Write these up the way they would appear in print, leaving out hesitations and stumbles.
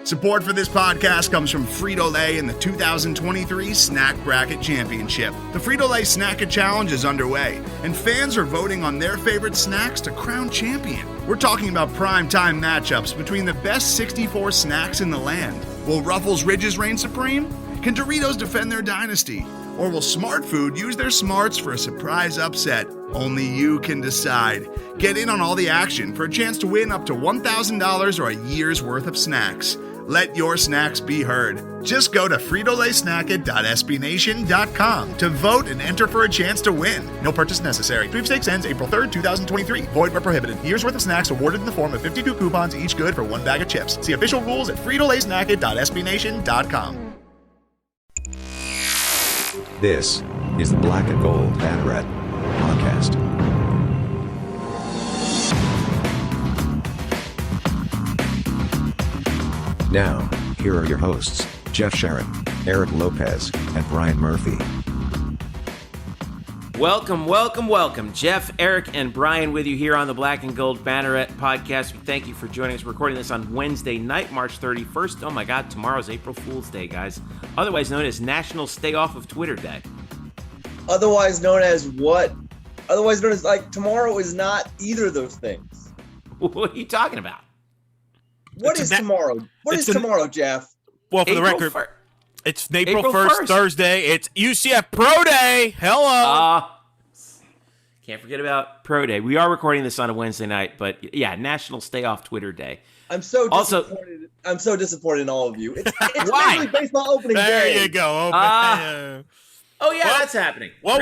Support for this podcast comes from Frito-Lay and the 2023 Snack Bracket Championship. The Frito-Lay Snack-A Challenge is underway, and fans are voting on their favorite snacks to crown champion. We're talking about prime-time matchups between the best 64 snacks in the land. Will Ruffles Ridges reign supreme? Can Doritos defend their dynasty? Or will Smart Food use their smarts for a surprise upset? Only you can decide. Get in on all the action for a chance to win up to $1,000 or a year's worth of snacks. Let your snacks be heard. Just go to fritolaysnacket.sbnation.com to vote and enter for a chance to win. No purchase necessary. Sweepstakes ends April 3rd, 2023. Void where prohibited. Year's worth of snacks awarded in the form of 52 coupons, each good for one bag of chips. See official rules at fritolaysnacket.sbnation.com. This is the Black Gold Banneret Podcast. Now, here are your hosts, Jeff Sharon, Eric Lopez, and Brian Murphy. Welcome. Jeff, Eric, and Brian with you here on the Black and Gold Banneret Podcast. We thank you for joining us. We're recording this on Wednesday night, March 31st. Oh my God, tomorrow's April Fool's Day, guys. Otherwise known as National Stay Off of Twitter Day. Otherwise known as what? Otherwise known as, like, tomorrow is not either of those things. What are you talking about? What is tomorrow? What is tomorrow, Jeff? Well, for the record, it's April 1st, Thursday. It's UCF Pro Day. Hello. Can't forget about Pro Day. We are recording this on a Wednesday night, but yeah, National Stay Off Twitter Day. I'm so disappointed. I'm so disappointed in all of you. It's Why? Major League Baseball opening day. There you go. That's happening. Well,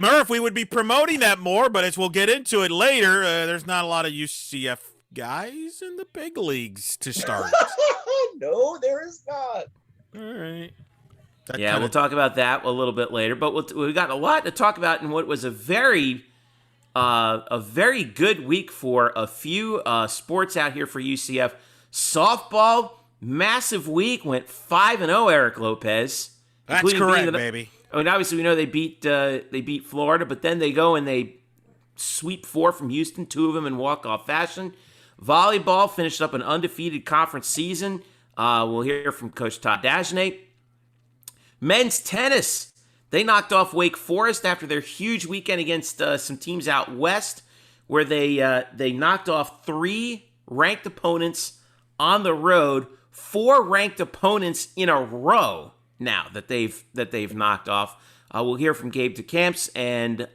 Murph, we would be promoting that more, but as we'll get into it later, there's not a lot of UCF guys in the big leagues to start. No, there is not. All right. We'll talk about that a little bit later, but we've got a lot to talk about in what was a very good week for a few sports out here for UCF. Softball, massive week, went 5-0, Eric Lopez. That's correct, baby. I mean, obviously, we know they beat Florida, but then they go and they sweep 4 from Houston, 2 of them in walk-off fashion. Volleyball finished up an undefeated conference season. We'll hear from Coach Todd Dagenais. Men's tennis, they knocked off Wake Forest after their huge weekend against some teams out west, where they knocked off 3 ranked opponents on the road, 4 ranked opponents in a row now that they've knocked off. We'll hear from Gabe Decamps and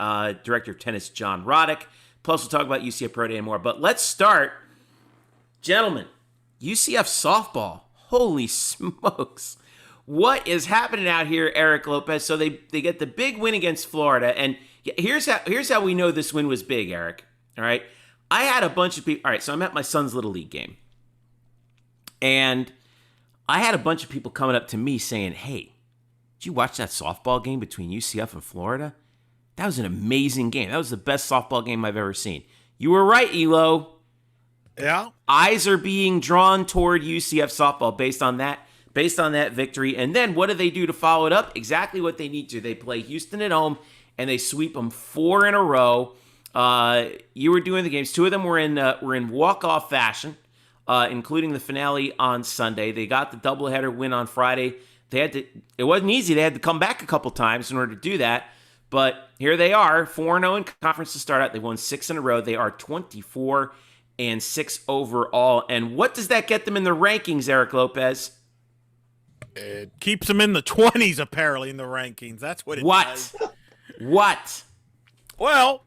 Director of Tennis John Roddick. Plus, we'll talk about UCF Pro Day and more. But let's start, gentlemen. UCF Softball. Holy smokes. What is happening out here, Eric Lopez? So they get the big win against Florida. And here's how we know this win was big, Eric. All right. I had a bunch of people. All right. So I'm at my son's Little League game. And I had a bunch of people coming up to me saying, hey, did you watch that softball game between UCF and Florida? That was an amazing game. That was the best softball game I've ever seen. You were right, Elo. Yeah. Eyes are being drawn toward UCF softball based on that victory. And then what do they do to follow it up? Exactly what they need to. They play Houston at home, and they sweep them 4 in a row. You were doing the games. 2 of them were in walk-off fashion, including the finale on Sunday. They got the doubleheader win on Friday. It wasn't easy. They had to come back a couple times in order to do that. But here they are, 4-0 in conference to start out. They won 6 in a row. They are 24-6 overall. And what does that get them in the rankings, Eric Lopez? It keeps them in the 20s, apparently, in the rankings. That's what it does. What? Well,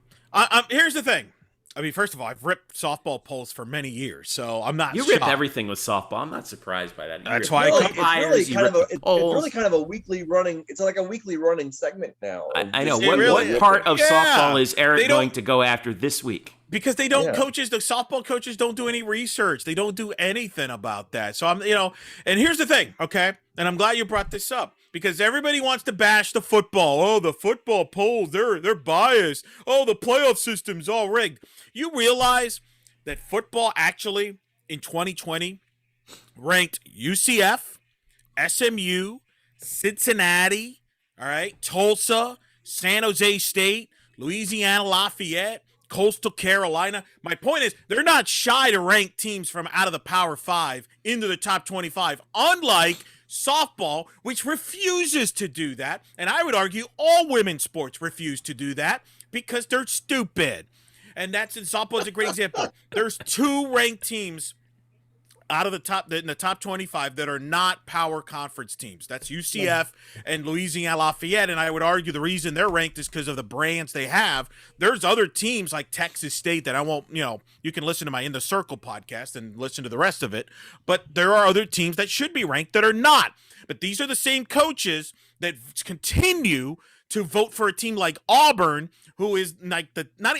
here's the thing. I mean, first of all, I've ripped softball polls for many years, so I'm not shocked. You rip everything with softball. I'm not surprised by that. That's why it's really kind of a weekly running. It's like a weekly running segment now. I know. What part of softball is Eric going to go after this week? Because they don't the softball coaches don't do any research. They don't do anything about that. So and here's the thing, okay? And I'm glad you brought this up because everybody wants to bash the football. Oh, the football polls, they're biased. Oh, the playoff system's all rigged. You realize that football actually in 2020 ranked UCF, SMU, Cincinnati, all right, Tulsa, San Jose State, Louisiana Lafayette, Coastal Carolina. My point is, they're not shy to rank teams from out of the Power 5 into the top 25, unlike softball, which refuses to do that. And I would argue all women's sports refuse to do that because they're stupid. And that's in softball is a great example. There's 2 ranked teams out of the top in the top 25 that are not power conference teams. That's UCF and Louisiana Lafayette. And I would argue the reason they're ranked is because of the brands they have. There's other teams like Texas State that I won't, you can listen to my In the Circle podcast and listen to the rest of it. But there are other teams that should be ranked that are not. But these are the same coaches that continue to vote for a team like Auburn, who is like not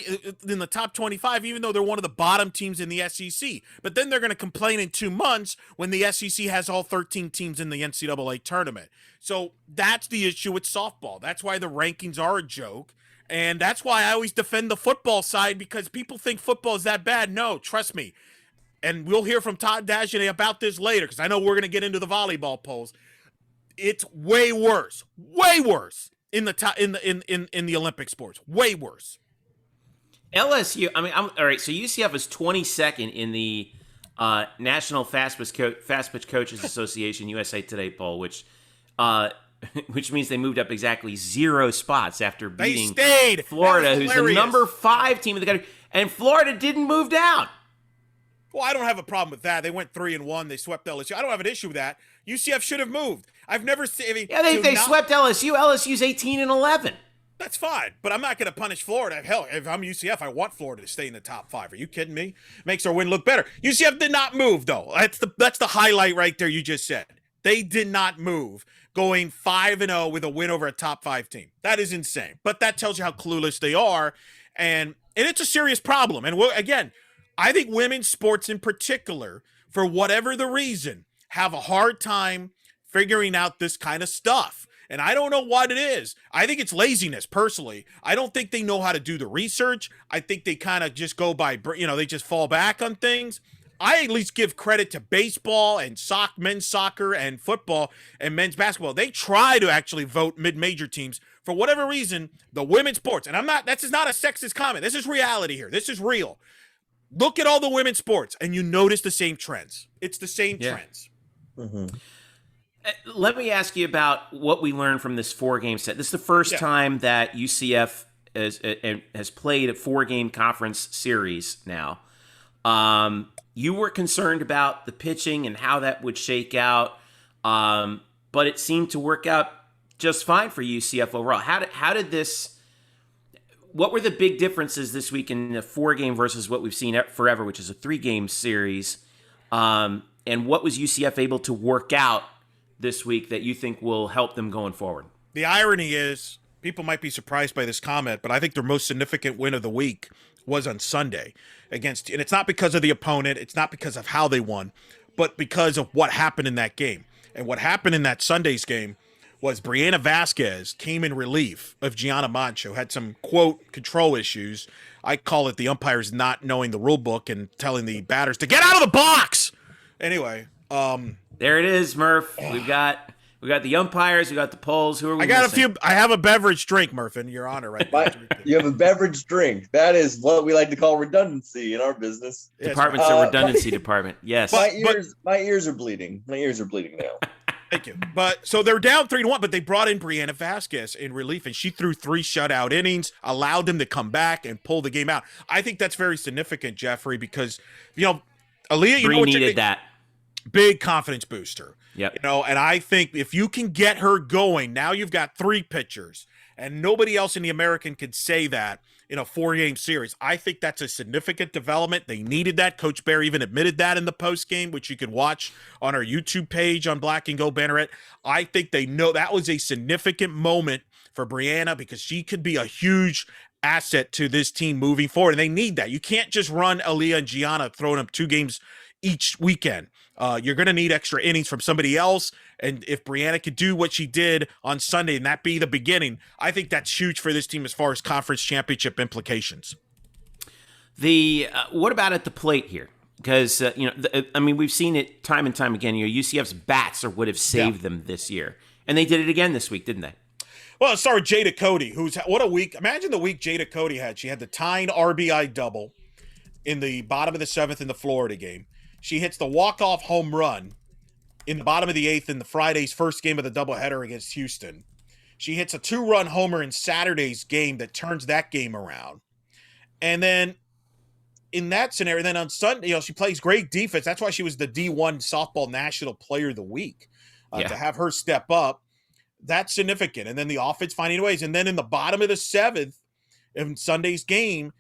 in the top 25, even though they're one of the bottom teams in the SEC. But then they're going to complain in 2 months when the SEC has all 13 teams in the NCAA tournament. So that's the issue with softball. That's why the rankings are a joke. And that's why I always defend the football side, because people think football is that bad. No, trust me. And we'll hear from Todd Dagenais about this later, because I know we're going to get into the volleyball polls. It's way worse in the top in the Olympic sports. Way worse. LSU. I mean, all right. So UCF is 22nd in the National Fast Pitch Coaches Association USA Today poll, which means they moved up exactly 0 spots after beating Florida, who's the number 5 team in the country, and Florida didn't move down. Well, I don't have a problem with that. They went 3-1. They swept LSU. I don't have an issue with that. UCF should have moved. I've never seen. They swept LSU. LSU's 18-11. That's fine, but I'm not going to punish Florida. Hell, if I'm UCF, I want Florida to stay in the top 5. Are you kidding me? Makes our win look better. UCF did not move, though. That's the highlight right there. You just said they did not move, going 5-0 with a win over a top 5 team. That is insane. But that tells you how clueless they are, and it's a serious problem. And again, I think women's sports in particular, for whatever the reason, have a hard time figuring out this kind of stuff. And I don't know what it is. I think it's laziness, personally. I don't think they know how to do the research. I think they kind of just go by, they just fall back on things. I at least give credit to baseball and men's soccer and football and men's basketball. They try to actually vote mid-major teams. For whatever reason, the women's sports, and this is not a sexist comment. This is reality here. This is real. Look at all the women's sports, and you notice the same trends. It's the same trends. Mm-hmm. Let me ask you about what we learned from this 4-game set. This is the first time that UCF has played a 4-game conference series now. You were concerned about the pitching and how that would shake out, but it seemed to work out just fine for UCF overall. How did this? What were the big differences this week in a 4-game versus what we've seen forever, which is a 3-game series? And what was UCF able to work out this week that you think will help them going forward? The irony is, people might be surprised by this comment, but I think their most significant win of the week was on Sunday and it's not because of the opponent, it's not because of how they won, but because of what happened in that game. And what happened in that Sunday's game was Brianna Vasquez came in relief of Gianna Mancho, had some, quote, control issues. I call it the umpires not knowing the rule book and telling the batters to get out of the box. Anyway, there it is, Murph. We got the umpires, we got the polls. Who are we missing? I have a beverage drink, Murphin, Your Honor, right now. You have a beverage drink. That is what we like to call redundancy in our business. Department's a redundancy department. Yes. My ears are bleeding. My ears are bleeding now. Thank you. But so they're down 3-1, but they brought in Brianna Vasquez in relief, and she threw 3 shutout innings, allowed them to come back and pull the game out. I think that's very significant, Jeffrey, because Aaliyah, needed that big confidence booster. Yep. And I think if you can get her going, now you've got 3 pitchers, and nobody else in the American could say that in a 4-game series. I think that's a significant development. They needed that. Coach Bear even admitted that in the post game, which you can watch on our YouTube page on Black Gold Banneret. I think they know that was a significant moment for Brianna because she could be a huge asset to this team moving forward, and they need that. You can't just run Aaliyah and Gianna throwing up 2 games each weekend. You're going to need extra innings from somebody else. And if Brianna could do what she did on Sunday and that be the beginning, I think that's huge for this team as far as conference championship implications. What about at the plate here? Because, we've seen it time and time again. UCF's bats are what have saved them this year. And they did it again this week, didn't they? Well, let's start with Jada Cody, what a week. Imagine the week Jada Cody had. She had the tying RBI double in the bottom of the 7th in the Florida game. She hits the walk-off home run in the bottom of the 8th in the Friday's first game of the doubleheader against Houston. She hits a 2-run homer in Saturday's game that turns that game around. And then in that scenario, then on Sunday, she plays great defense. That's why she was the D1 Softball National Player of the Week. To have her step up, that's significant. And then the offense finding ways. And then in the bottom of the 7th in Sunday's game,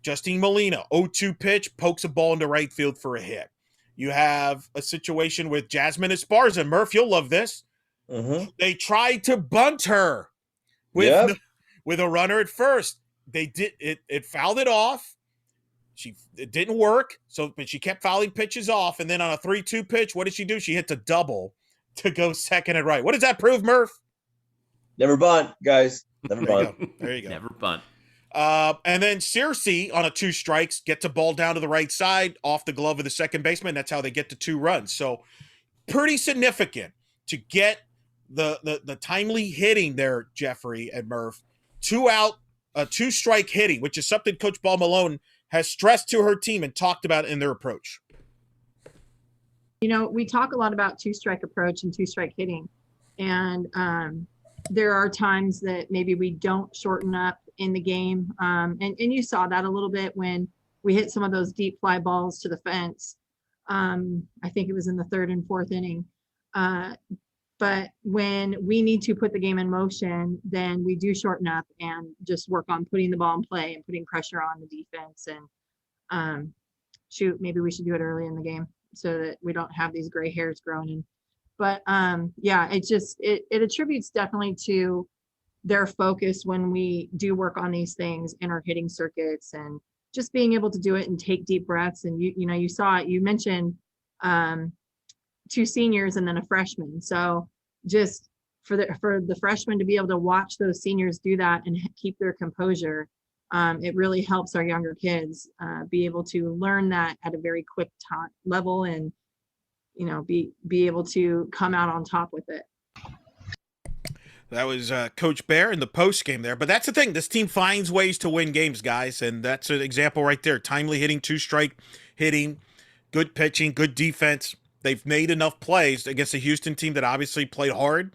Justine Molina, 0-2 pitch, pokes a ball into right field for a hit. You have a situation with Jasmine Esparza. Murph, you'll love this. Mm-hmm. They tried to bunt her with a runner at first. They did it fouled it off. It didn't work. But she kept fouling pitches off. And then on a 3-2 pitch, what did she do? She hit a double to go second and right. What does that prove, Murph? Never bunt, guys. Never bunt. There you go. Never bunt. And then Searcy on a 2 strikes gets a ball down to the right side off the glove of the second baseman. That's how they get to 2 runs. So pretty significant to get the timely hitting there, Jeffrey and Murph. 2 out, 2-strike hitting, which is something Coach Ball Malone has stressed to her team and talked about in their approach. We talk a lot about 2-strike approach and 2-strike hitting. And there are times that maybe we don't shorten up in the game. And you saw that a little bit when we hit some of those deep fly balls to the fence. I think it was in the 3rd and 4th inning. But when we need to put the game in motion, then we do shorten up and just work on putting the ball in play and putting pressure on the defense. And maybe we should do it early in the game so that we don't have these gray hairs growing in. But it attributes definitely to their focus when we do work on these things in our hitting circuits and just being able to do it and take deep breaths. And you saw it, you mentioned 2 seniors and then a freshman. So just for the freshmen to be able to watch those seniors do that and keep their composure, it really helps our younger kids be able to learn that at a very quick level and be able to come out on top with it. That was Coach Bear in the post game there. But that's the thing. This team finds ways to win games, guys. And that's an example right there. Timely hitting, 2-strike hitting, good pitching, good defense. They've made enough plays against a Houston team that obviously played hard.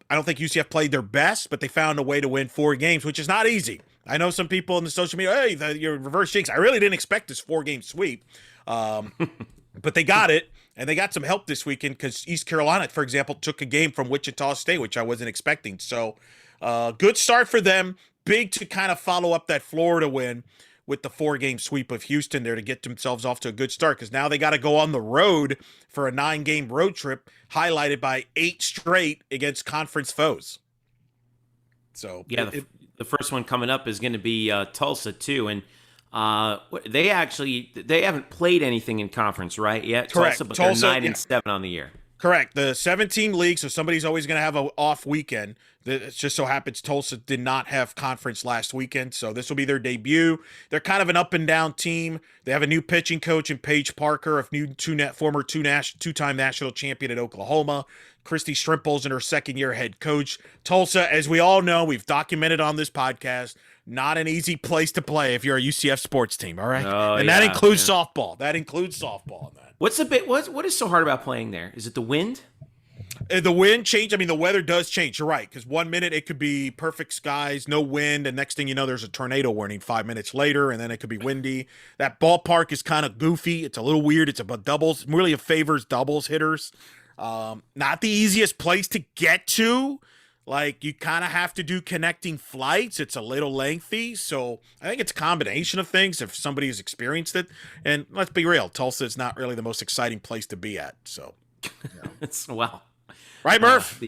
I don't think UCF played their best, but they found a way to win 4 games, which is not easy. I know some people in the social media, hey, you're reverse jinx. I really didn't expect this 4-game sweep. But they got it, and they got some help this weekend because East Carolina, for example, took a game from Wichita State, which I wasn't expecting. So good start for them. Big to kind of follow up that Florida win with the 4-game sweep of Houston there to get themselves off to a good start because now they got to go on the road for a 9-game road trip highlighted by 8 straight against conference foes. So yeah, the first one coming up is going to be Tulsa too, and they haven't played anything in conference right yet. Correct. Tulsa, but they're 9-7 on the year. Correct. The 17 league, so somebody's always going to have an off weekend. It just so happens Tulsa did not have conference last weekend, so this will be their debut. They're kind of an up-and-down team. They have a new pitching coach in Paige Parker, former two-time national champion at Oklahoma. Christy Strimple's in her second-year head coach. Tulsa, as we all know, we've documented on this podcast, not an easy place to play if you're a UCF sports team, all right? That includes softball. That includes softball in that. What is so hard about playing there? Is it the wind? The wind change. I mean, the weather does change. You're right. Because 1 minute it could be perfect skies, no wind. And next thing you know, there's a tornado warning 5 minutes later. And then it could be windy. That ballpark is kind of goofy. It's a little weird. It's about doubles. Really, it favors doubles hitters. Not the easiest place to get to. Like, you kind of have to do connecting flights. It's a little lengthy. So I think it's a combination of things if somebody has experienced it. And let's be real, Tulsa is not really the most exciting place to be at. So, Well. Right, Murph?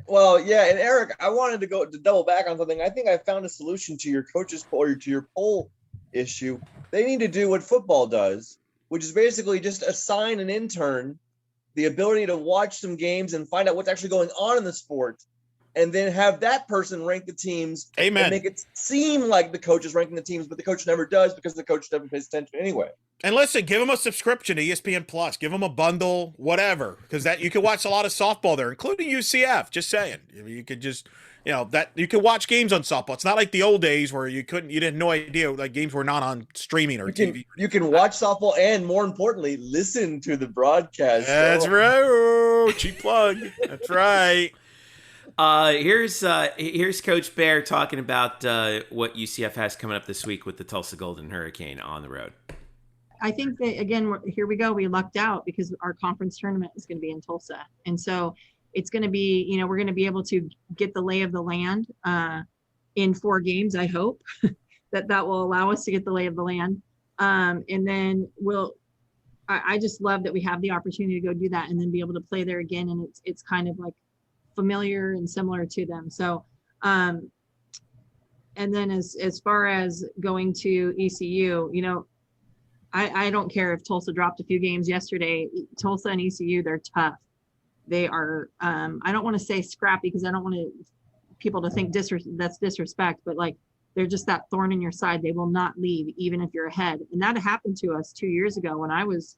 Well, yeah. And Eric, I wanted to double back on something. I think I found a solution to your coach's poll or to your poll issue. They need to do what football does, which is basically just assign an intern the ability to watch some games and find out what's actually going on in the sport. And then have that person rank the teams. Amen. And make it seem like the coach is ranking the teams, but the coach never does because the coach never pays attention anyway. And listen, give them a subscription to ESPN Plus. Give them a bundle, whatever, because that you can watch a lot of softball there, including UCF. Just saying, you could just that you can watch games on softball. It's not like the old days where you had no idea like games were not on streaming or TV. You can watch softball and, more importantly, listen to the broadcast. That's right. Oh, cheap plug. That's right. Here's Coach Bear talking about what UCF has coming up this week with the Tulsa Golden Hurricane on the road. I think that, again, here we go. We lucked out because our conference tournament is going to be in Tulsa. And so it's going to be, we're going to be able to get the lay of the land in 4 games. I hope that will allow us to get the lay of the land. And then I just love that we have the opportunity to go do that and then be able to play there again. And it's kind of like familiar and similar to them. So, and then as far as going to ECU, I don't care if Tulsa dropped a few games yesterday. Tulsa and ECU, they're tough. They are, I don't want to say scrappy because I don't want people to think that's disrespect, but like they're just that thorn in your side. They will not leave even if you're ahead. And that happened to us 2 years ago when I was,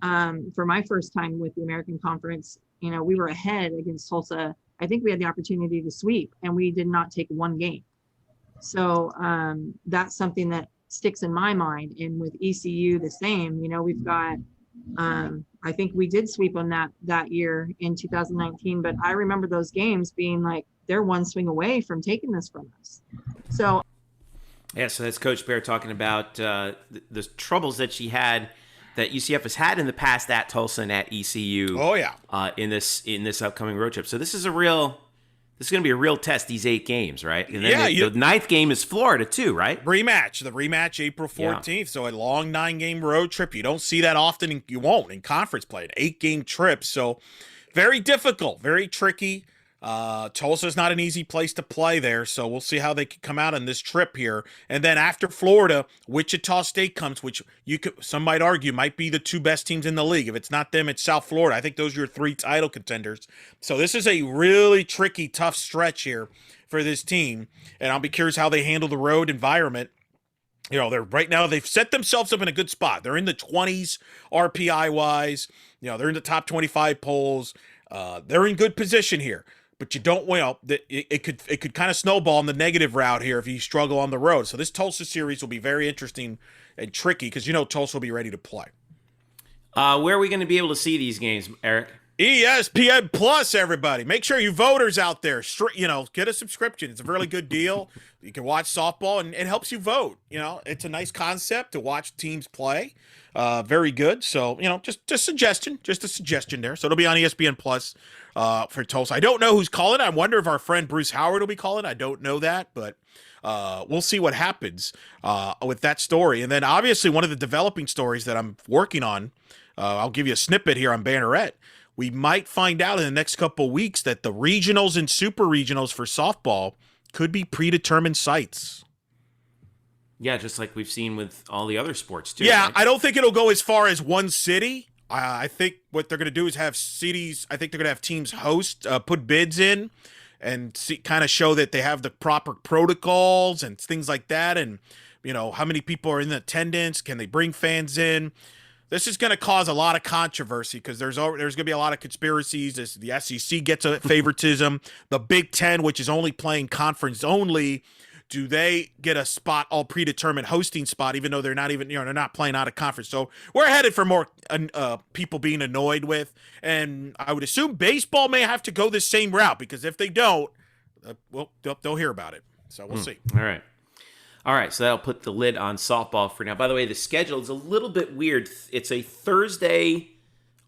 for my first time with the American Conference, we were ahead against Tulsa. I think we had the opportunity to sweep and we did not take 1 game. So that's something that sticks in my mind. And with ECU, the same, we've got, I think we did sweep on that year in 2019, but I remember those games being like, they're 1 swing away from taking this from us. So. Yeah. So that's Coach Bear talking about the troubles that UCF has had in the past at Tulsa and at ECU. Oh yeah. In this upcoming road trip. So this is going to be a real test, these 8 games, right? And then the 9th game is Florida too, right? The rematch April 14th. Yeah. So a long 9-game road trip. You don't see that often, and you won't in conference play, an 8-game trip. So very difficult, very tricky. Tulsa's not an easy place to play there, so we'll see how they can come out on this trip here. And then after Florida, Wichita State comes, which some might argue might be the 2 best teams in the league. If it's not them, it's South Florida. I think those are your 3 title contenders. So this is a really tricky, tough stretch here for this team, and I'll be curious how they handle the road environment. Right now they've set themselves up in a good spot. They're in the 20s RPI wise. They're in the top 25 polls. They're in good position here. But you don't, it could kind of snowball in the negative route here if you struggle on the road. So this Tulsa series will be very interesting and tricky because Tulsa will be ready to play. Where are we going to be able to see these games, Eric? ESPN Plus, everybody. Make sure you voters out there, get a subscription. It's a really good deal. You can watch softball, and it helps you vote. It's a nice concept to watch teams play. Very good. So, just a suggestion there. So it'll be on ESPN Plus for Tulsa. I don't know who's calling. I wonder if our friend Bruce Howard will be calling. I don't know that, but we'll see what happens with that story. And then obviously one of the developing stories that I'm working on, I'll give you a snippet here on Banneret. We might find out in the next couple of weeks that the regionals and super regionals for softball could be predetermined sites. Yeah, just like we've seen with all the other sports, too. Yeah, right? I don't think it'll go as far as one city. I think what they're going to do is have cities, I think they're going to have teams put bids in and kind of show that they have the proper protocols and things like that. And, how many people are in attendance? Can they bring fans in? This is going to cause a lot of controversy because there's going to be a lot of conspiracies. The SEC gets a favoritism. The Big Ten, which is only playing conference only, do they get a spot, all predetermined hosting spot, even though they're not even, they're not playing out of conference? So we're headed for more people being annoyed with. And I would assume baseball may have to go the same route because if they don't, they'll hear about it. So we'll see. All right, so that'll put the lid on softball for now. By the way, the schedule is a little bit weird. It's a Thursday,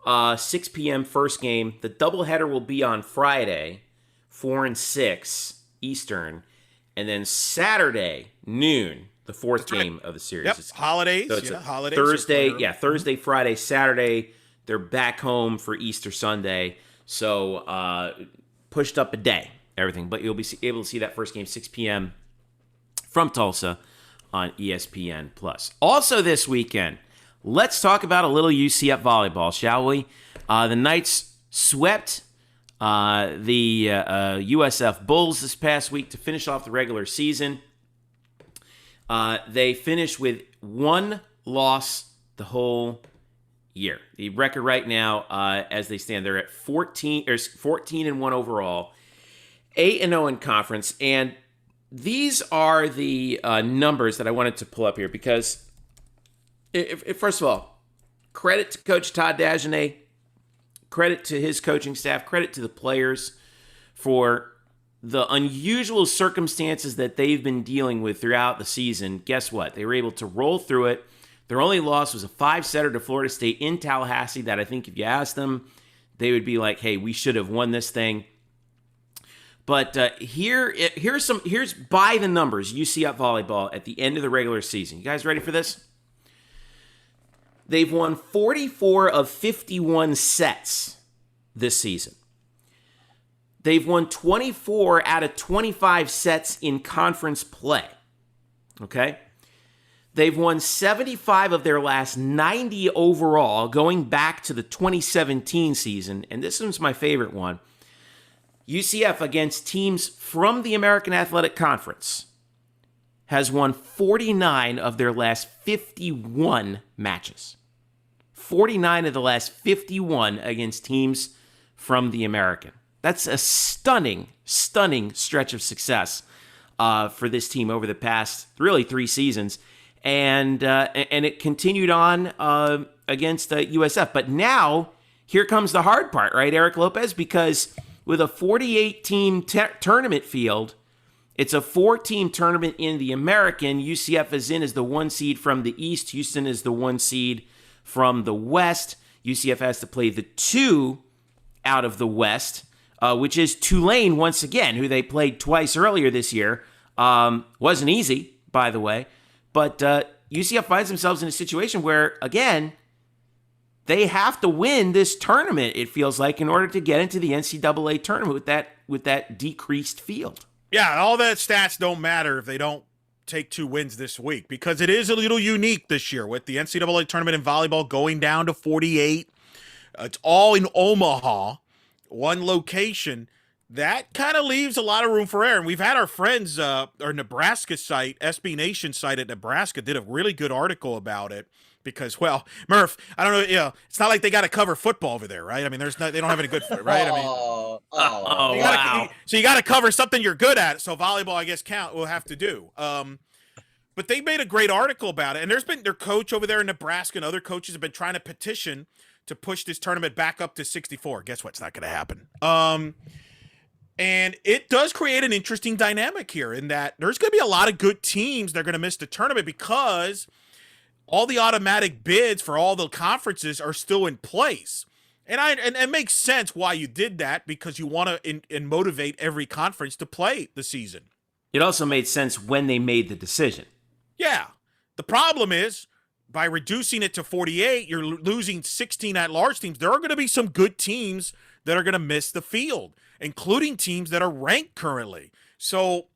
6 p.m. first game. The doubleheader will be on Friday, 4 and 6 Eastern. And then Saturday, noon, the 4th game of the series. Yep, holidays. So it's holidays. Thursday, Friday, Saturday. They're back home for Easter Sunday. So pushed up a day, everything. But you'll be able to see that first game, 6 p.m., from Tulsa on ESPN+. Also this weekend, let's talk about a little UCF volleyball, shall we? The Knights swept the USF Bulls this past week to finish off the regular season. They finished with 1 loss the whole year. The record right now, as they stand, they're at 14 and 1 overall. 8-0 in conference, and these are the numbers that I wanted to pull up here because, first of all, credit to Coach Todd Dagenais, credit to his coaching staff, credit to the players for the unusual circumstances that they've been dealing with throughout the season. Guess what? They were able to roll through it. Their only loss was a 5-setter to Florida State in Tallahassee that I think if you asked them, they would be like, hey, we should have won this thing. But here's by the numbers UCF Volleyball at the end of the regular season. You guys ready for this? They've won 44 of 51 sets this season. They've won 24 out of 25 sets in conference play. Okay? They've won 75 of their last 90 overall, going back to the 2017 season. And this one's my favorite one. UCF against teams from the American Athletic Conference has won 49 of their last 51 matches. 49 of the last 51 against teams from the American. That's a stunning stretch of success for this team over the past really 3 seasons. And it continued on against USF. But now, here comes the hard part, right, Eric Lopez? Because with a 48-team tournament field, it's a 4-team tournament in the American. UCF is in as the 1 seed from the East. Houston is the 1 seed from the West. UCF has to play the 2 out of the West, which is Tulane once again, who they played twice earlier this year. Wasn't easy, by the way. But UCF finds themselves in a situation where, again, they have to win this tournament, it feels like, in order to get into the NCAA tournament with that decreased field. Yeah, all that stats don't matter if they don't take 2 wins this week, because it is a little unique this year with the NCAA tournament in volleyball going down to 48. It's all in Omaha, one location. That kind of leaves a lot of room for error. And we've had our friends, our Nebraska site, SB Nation site at Nebraska, did a really good article about it. Because, well, Murph, I don't know, it's not like they got to cover football over there, right? I mean, they don't have any good, right? I mean, wow. So you got to cover something you're good at. So volleyball, I guess, will have to do. But they made a great article about it. And there's been their coach over there in Nebraska and other coaches have been trying to petition to push this tournament back up to 64. Guess what? It's not going to happen. And it does create an interesting dynamic here in that there's going to be a lot of good teams that are going to miss the tournament because all the automatic bids for all the conferences are still in place. And it makes sense why you did that, because you want to motivate every conference to play the season. It also made sense when they made the decision. Yeah. The problem is, by reducing it to 48, you're losing 16 at-large teams. There are going to be some good teams that are going to miss the field, including teams that are ranked currently. So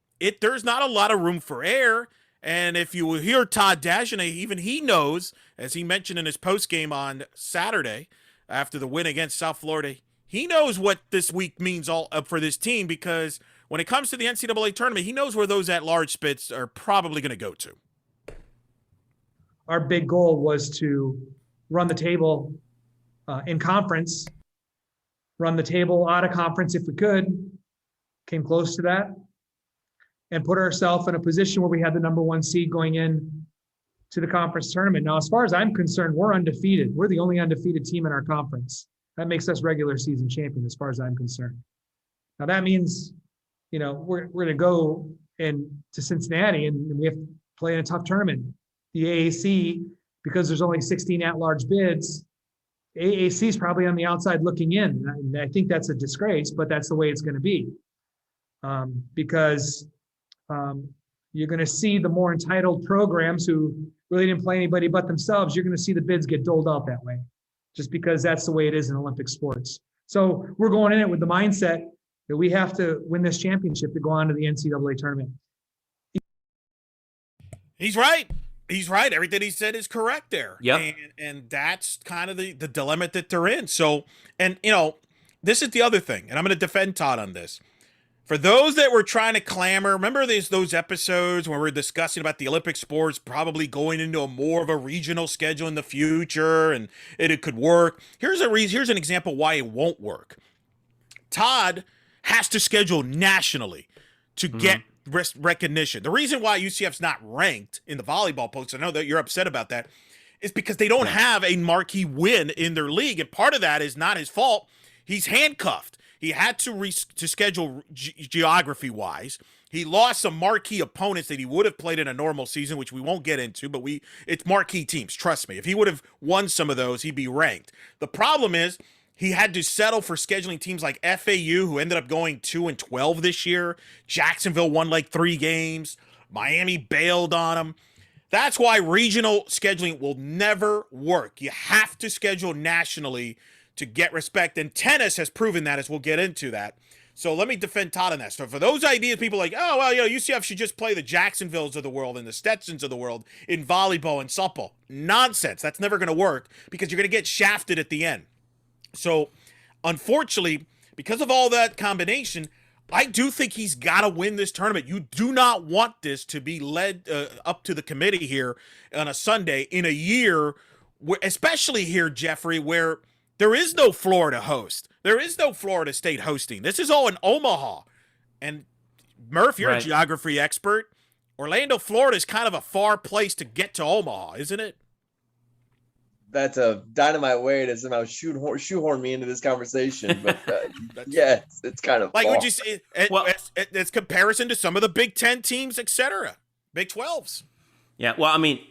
there's not a lot of room for error. And if you hear Todd Dagenais, even he knows, as he mentioned in his postgame on Saturday after the win against South Florida, he knows what this week means all for this team, because when it comes to the NCAA tournament, he knows where those at-large spits are probably going to go to. Our big goal was to run the table in conference, run the table out of conference if we could, came close to that, and put ourselves in a position where we had the number 1 seed going in to the conference tournament. Now, as far as I'm concerned, we're undefeated. We're the only undefeated team in our conference. That makes us regular season champion as far as I'm concerned. Now, that means, we're going to go to Cincinnati and we have to play in a tough tournament. The AAC, because there's only 16 at-large bids, AAC is probably on the outside looking in. And I think that's a disgrace, but that's the way it's going to be. Because you're going to see the more entitled programs who really didn't play anybody but themselves, you're going to see the bids get doled out that way, just because that's the way it is in Olympic sports. So we're going in it with the mindset that we have to win this championship to go on to the NCAA tournament. He's right. He's right. Everything he said is correct there. Yep. And that's kind of the dilemma that they're in. So, and this is the other thing, and I'm going to defend Todd on this. For those that were trying to clamor, remember those episodes where we're discussing about the Olympic sports probably going into more of a regional schedule in the future and it could work. Here's an example why it won't work. Todd has to schedule nationally to get recognition. The reason why UCF's not ranked in the volleyball polls, I know that you're upset about that, is because they don't have a marquee win in their league. And part of that is not his fault. He's handcuffed. He had to schedule geography-wise. He lost some marquee opponents that he would have played in a normal season, which we won't get into, but it's marquee teams, trust me. If he would have won some of those, he'd be ranked. The problem is he had to settle for scheduling teams like FAU, who ended up going 2-12 this year. Jacksonville won like 3 games. Miami bailed on him. That's why regional scheduling will never work. You have to schedule nationally to get respect, and tennis has proven that, as we'll get into that. So let me defend Todd on that. So for those ideas, people like, oh, well, UCF should just play the Jacksonvilles of the world and the Stetsons of the world in volleyball and softball. Nonsense. That's never going to work because you're going to get shafted at the end. So unfortunately, because of all that combination, I do think he's got to win this tournament. You do not want this to be led up to the committee here on a Sunday in a year, especially here, Jeffrey, where there is no Florida host. There is no Florida State hosting. This is all in Omaha. And Murph, you're a geography expert. Orlando, Florida is kind of a far place to get to Omaha, isn't it? That's a dynamite way to somehow shoehorn me into this conversation. But yeah, it's kind of like far. would you say it's comparison to some of the Big Ten teams, etc. Big 12s. Yeah, well, I mean,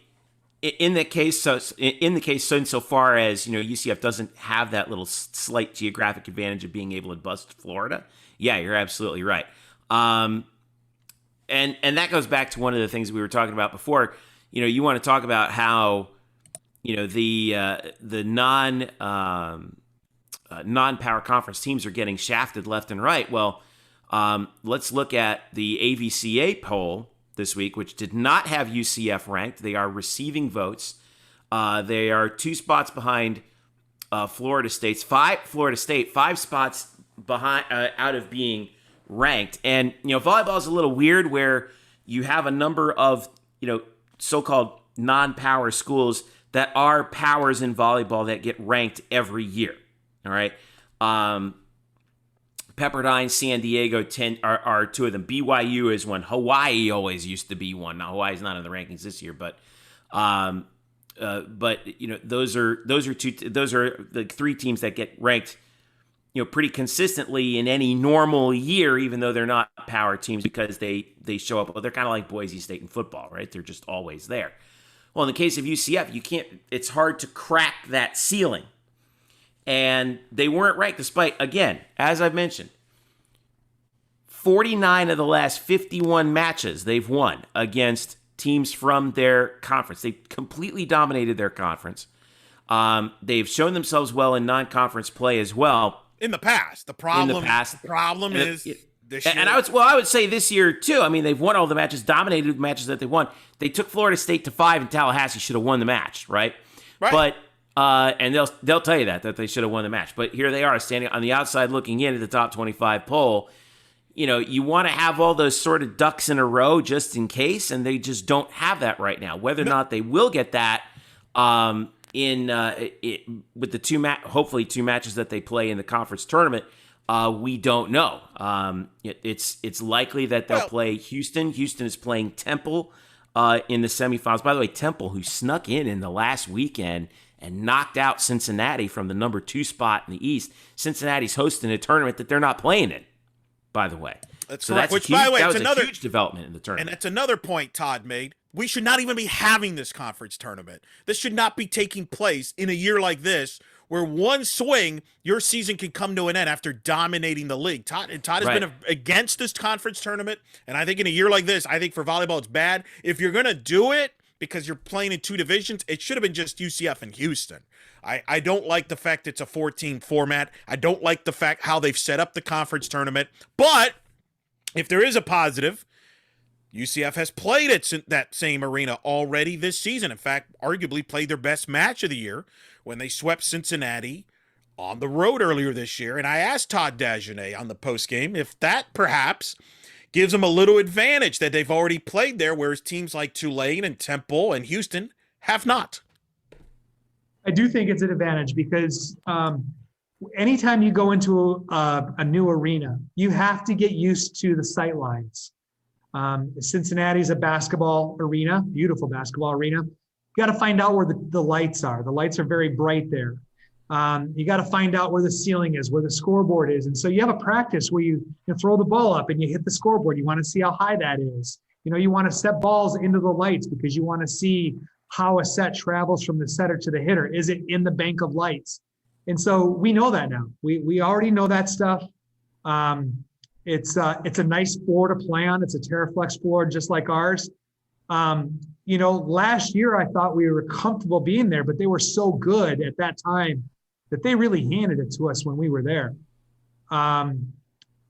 in the case insofar as UCF doesn't have that little slight geographic advantage of being able to bust Florida. Yeah, you're absolutely right. And that goes back to one of the things we were talking about before. You want to talk about how the non-power conference teams are getting shafted left and right. Well, let's look at the AVCA poll this week, which did not have UCF ranked. They are receiving votes. They are 2 spots behind Florida State, 5 spots behind out of being ranked. And volleyball is a little weird where you have a number of so-called non-power schools that are powers in volleyball that get ranked every year. All right. Pepperdine, San Diego are 2 of them. BYU is one. Hawaii always used to be one. Now Hawaii's not in the rankings this year, but those are the 3 teams that get ranked pretty consistently in any normal year, even though they're not power teams because they show up. Well, they're kind of like Boise State in football, right? They're just always there. Well, in the case of UCF, it's hard to crack that ceiling. And they weren't ranked despite, again, as I've mentioned, 49 of the last 51 matches they've won against teams from their conference. They completely dominated their conference. They've shown themselves well in non-conference play as well. In the past. The problem is this year. And I would say this year too. I mean, they've won all the matches, dominated the matches that they won. They took Florida State to 5 and Tallahassee should have won the match, right? But and they'll tell you that they should have won the match. But here they are standing on the outside looking in at the top 25 poll. You want to have all those sort of ducks in a row just in case, and they just don't have that right now. Whether or not they will get that with the hopefully 2 matches that they play in the conference tournament, we don't know. It's likely that they'll play Houston. Houston is playing Temple in the semifinals. By the way, Temple, who snuck in the last weekend and knocked out Cincinnati from the number 2 spot in the East. Cincinnati's hosting a tournament that they're not playing in, by the way. That's so correct. That's Which, by the way, it's another huge development in the tournament. And that's another point Todd made. We should not even be having this conference tournament. This should not be taking place in a year like this, where one swing, your season can come to an end after dominating the league. Todd has been against this conference tournament, and I think in a year like this, I think for volleyball it's bad. If you're going to do it because you're playing in 2 divisions, it should have been just UCF and Houston. I don't like the fact it's a 4-team format. I don't like the fact how they've set up the conference tournament. But if there is a positive, UCF has played at that same arena already this season. In fact, arguably played their best match of the year when they swept Cincinnati on the road earlier this year. And I asked Todd Dagenais on the postgame if that perhaps gives them a little advantage that they've already played there, whereas teams like Tulane and Temple and Houston have not. I do think it's an advantage because anytime you go into a new arena, you have to get used to the sight lines. Cincinnati is a basketball arena, beautiful basketball arena. You got to find out where the lights are. The lights are very bright there. You got to find out where the ceiling is, where the scoreboard is. And so you have a practice where you throw the ball up and you hit the scoreboard. You want to see how high that is. You want to set balls into the lights because you want to see how a set travels from the setter to the hitter. Is it in the bank of lights? And so we know that now. We already know that stuff. It's a nice floor to play on. It's a TerraFlex floor just like ours. Last year I thought we were comfortable being there, but they were so good at that time that they really handed it to us when we were there.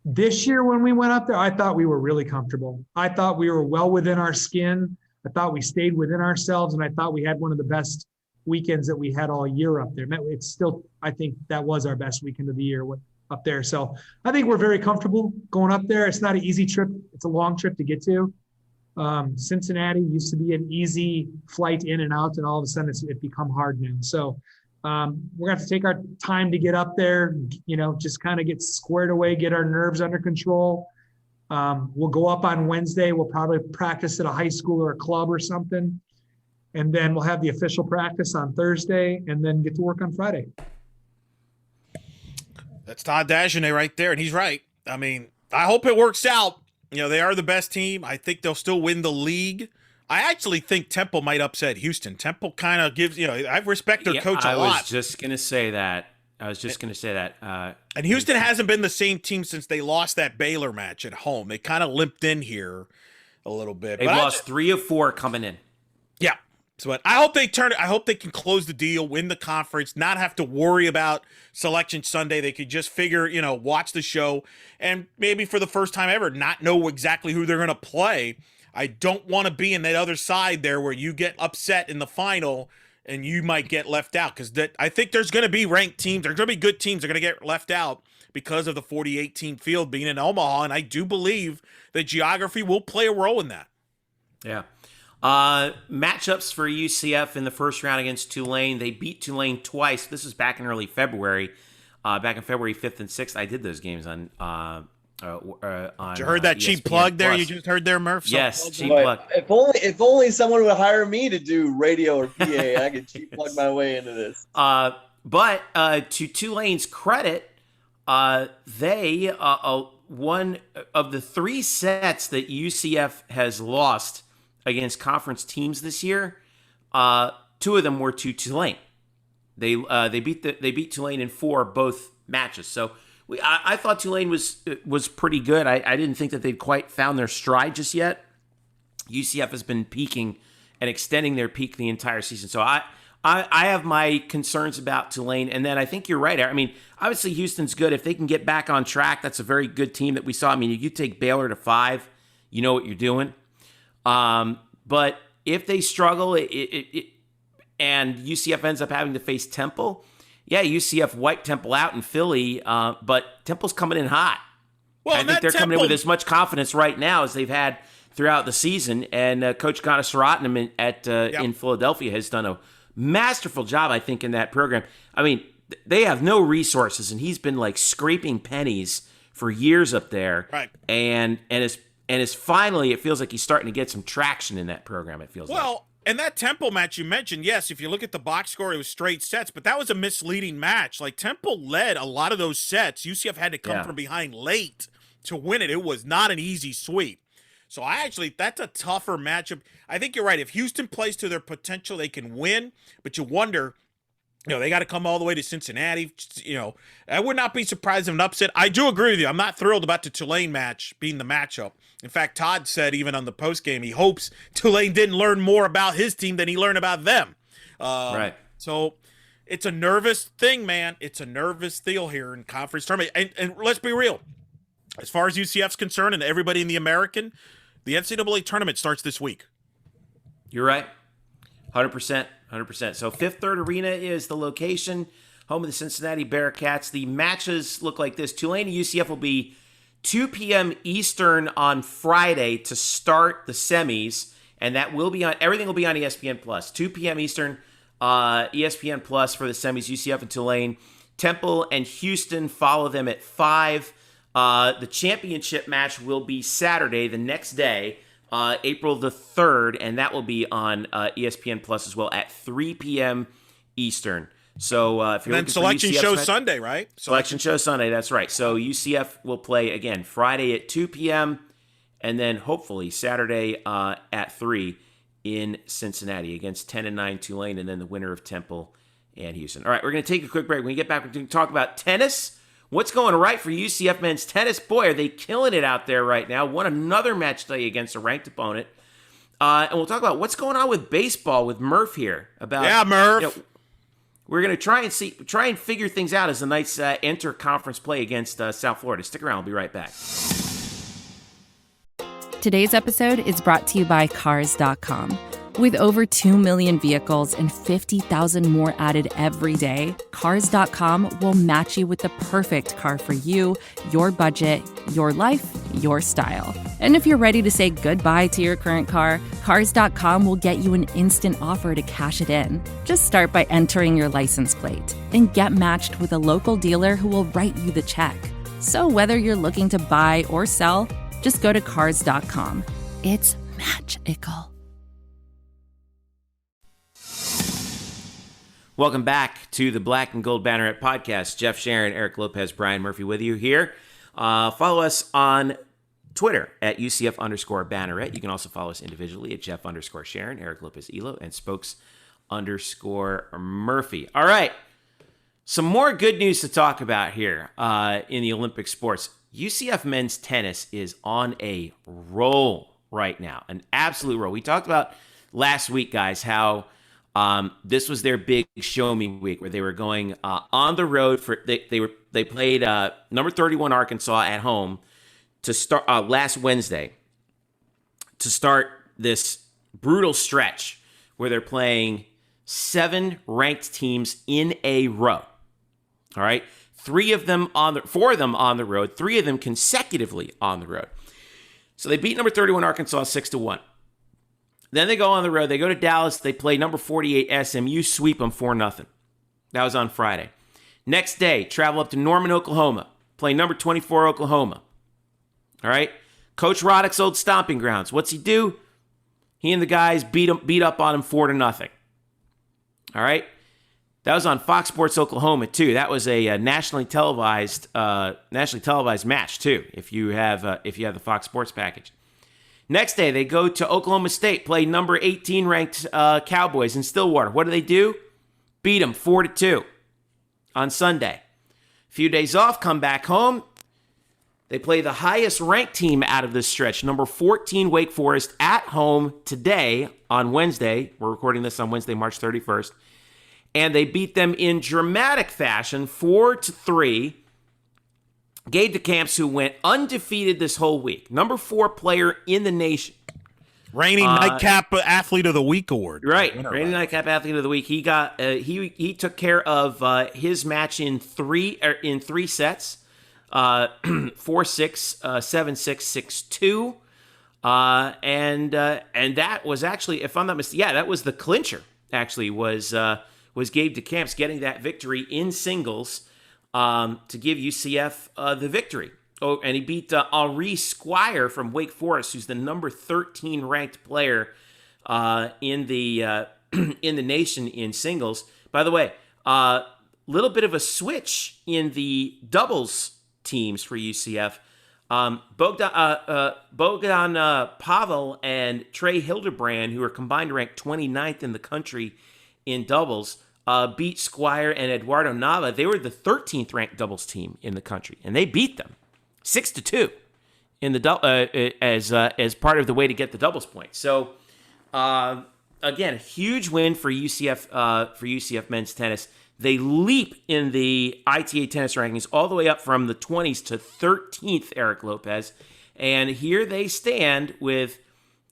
This year when we went up there, I thought we were really comfortable. I thought we were well within our skin. I thought we stayed within ourselves, and I thought we had one of the best weekends that we had all year up there. It's still, I think that was our best weekend of the year up there. So I think we're very comfortable going up there. It's not an easy trip. It's a long trip to get to. Cincinnati used to be an easy flight in and out, and all of a sudden it's become hard now. So we're gonna have to take our time to get up there, just kind of get squared away, get our nerves under control. We'll go up on Wednesday. We'll probably practice at a high school or a club or something. And then we'll have the official practice on Thursday and then get to work on Friday. That's Todd Dagenais right there. And he's right. I mean, I hope it works out. They are the best team. I think they'll still win the league. I actually think Temple might upset Houston. Temple kind of gives, I respect their coach a lot. I was just going to say that. And Houston hasn't been the same team since they lost that Baylor match at home. They kind of limped in here a little bit. They lost 3 of 4 coming in. Yeah. So I hope they turn it. I hope they can close the deal, win the conference, not have to worry about Selection Sunday. They could just figure, watch the show and maybe for the first time ever not know exactly who they're going to play. I don't want to be in that other side there where you get upset in the final and you might get left out, because I think there's going to be ranked teams. There's going to be good teams that are going to get left out because of the 48-team field being in Omaha, and I do believe that geography will play a role in that. Yeah. Matchups for UCF in the first round against Tulane. They beat Tulane twice. This was back in early February. Back in February 5th and 6th. I did those games on you heard that ESPN cheap plug there? You just heard there, Murph? Yes, cheap plug. If only someone would hire me to do radio or PA, I could cheap plug my way into this. But to Tulane's credit, they one of the 3 sets that UCF has lost against conference teams this year, 2 of them were to Tulane. They beat Tulane in 4 both matches. So I thought Tulane was pretty good. I didn't think that they'd quite found their stride just yet. UCF has been peaking and extending their peak the entire season. So I have my concerns about Tulane. And then I think you're right. I mean, obviously Houston's good. If they can get back on track, that's a very good team that we saw. I mean, you take Baylor to 5, you know what you're doing. But if they struggle and UCF ends up having to face Temple, yeah, UCF wiped Temple out in Philly, but Temple's coming in hot. Well, I think they're coming in with as much confidence right now as they've had throughout the season. And Coach Gonasarattnam in Philadelphia has done a masterful job, I think, in that program. I mean, they have no resources, and he's been like scraping pennies for years up there. Right. And is finally, it feels like he's starting to get some traction in that program, it feels like. Well, and that Temple match you mentioned, yes, if you look at the box score, it was straight sets, but that was a misleading match. Like, Temple led a lot of those sets. UCF had to come from behind late to win it. It was not an easy sweep. So that's a tougher matchup. I think you're right. If Houston plays to their potential, they can win, but you wonder, they got to come all the way to Cincinnati. I would not be surprised if an upset. I do agree with you. I'm not thrilled about the Tulane match being the matchup. In fact, Todd said even on the postgame, he hopes Tulane didn't learn more about his team than he learned about them. Right. So it's a nervous thing, man. It's a nervous deal here in conference tournament. And let's be real. As far as UCF's concerned and everybody in the American, the NCAA tournament starts this week. You're right. 100%. 100%. So Fifth Third Arena is the location, home of the Cincinnati Bearcats. The matches look like this. Tulane and UCF will be 2 p.m. Eastern on Friday to start the semis, and that will be on. Everything will be on ESPN Plus. 2 p.m. Eastern, ESPN Plus for the semis. UCF and Tulane. Temple and Houston follow them at 5. The championship match will be Saturday, the next day, April the 3rd, and that will be on ESPN Plus as well at 3 p.m. Eastern. So if you're then looking selection for UCF show Sunday, right? Selection show Sunday, that's right. So UCF will play again Friday at 2 p.m. and then hopefully Saturday at 3 in Cincinnati against 10-9 Tulane, and then the winner of Temple and Houston. All right, we're going to take a quick break. When we get back, we're going to talk about tennis. What's going right for UCF men's tennis? Boy, are they killing it out there right now. Won another match today against a ranked opponent. And we'll talk about what's going on with baseball with Murph here. Yeah, Murph. You know, we're going to try and figure things out as the Knights enter conference play against South Florida. Stick around. We'll be right back. Today's episode is brought to you by Cars.com. With over 2 million vehicles and 50,000 more added every day, Cars.com will match you with the perfect car for you, your budget, your life, your style. And if you're ready to say goodbye to your current car, Cars.com will get you an instant offer to cash it in. Just start by entering your license plate and get matched with a local dealer who will write you the check. So whether you're looking to buy or sell, just go to Cars.com. It's magical. Welcome back to the Black and Gold Banneret Podcast. Jeff Sharon, Eric Lopez, Brian Murphy with you here. Follow us on Twitter at UCF_Banneret. You can also follow us individually at Jeff_Sharon, Eric Lopez Elo, and Spokes_Murphy. All right. Some more good news to talk about here in the Olympic sports. UCF men's tennis is on a roll right now, an absolute roll. We talked about last week, guys, how this was their big show me week where they were going on the road for they played number 31 Arkansas at home to start last Wednesday to start this brutal stretch where they're playing 7 ranked teams in a row. All right, 4 of them on the road, 3 of them consecutively on the road. So they beat number 31 Arkansas 6-1. Then they go on the road. They go to Dallas. They play number 48 SMU, sweep them 4-0. That was on Friday. Next day, travel up to Norman, Oklahoma, play number 24 Oklahoma. All right? Coach Roddick's old stomping grounds. What's he do? He and the guys beat up on him 4-0. All right? That was on Fox Sports Oklahoma, too. That was a nationally televised match, too, if you have the Fox Sports package. Next day, they go to Oklahoma State, play number 18 ranked Cowboys in Stillwater. What do? Beat them 4-2 on Sunday. A few days off, come back home. They play the highest ranked team out of this stretch, number 14 Wake Forest, at home today on Wednesday. We're recording this on Wednesday, March 31st. And they beat them in dramatic fashion, 4-3. Gabe Decamps, who went undefeated this whole week, number 4 player in the nation. Reigning Nightcap Athlete of the Week award. Right, reigning Nightcap Athlete of the Week. He got he took care of his match in 3 sets, 4-6, 7-6, 6-2, and that was actually, if I'm not mistaken, that was the clincher. Actually, was Gabe Decamps getting that victory in singles. To give UCF the victory. Oh, and he beat Henri Squire from Wake Forest, who's the number 13 ranked player in the nation in singles. By the way, little bit of a switch in the doubles teams for UCF. Bogdan Pavel and Trey Hildebrand, who are combined to rank 29th in the country in doubles, beat Squire and Eduardo Nava. They were the 13th ranked doubles team in the country, and they beat them 6-2 in the as part of the way to get the doubles point. So again, a huge win for UCF men's tennis. They leap in the ITA tennis rankings all the way up from the 20s to 13th, Eric Lopez, and here they stand with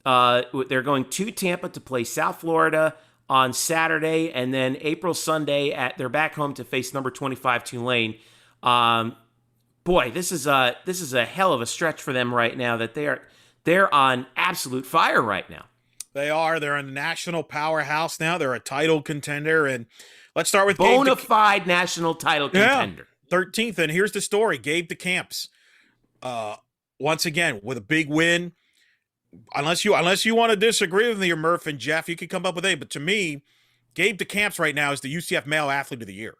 they're going to Tampa to play South Florida on Saturday, and then Sunday they're back home to face number 25 Tulane. Boy, this is a hell of a stretch for them right now. That they're on absolute fire right now. They are. They're a national powerhouse now. They're a title contender, and Let's start with bona fide national title contender. 13th, and here's the story. Gabe Decamps, once again, with a big win. Unless you want to disagree with me or Murph and Jeff, you can come up with but to me, Gabe Decamps right now is the UCF Male Athlete of the Year.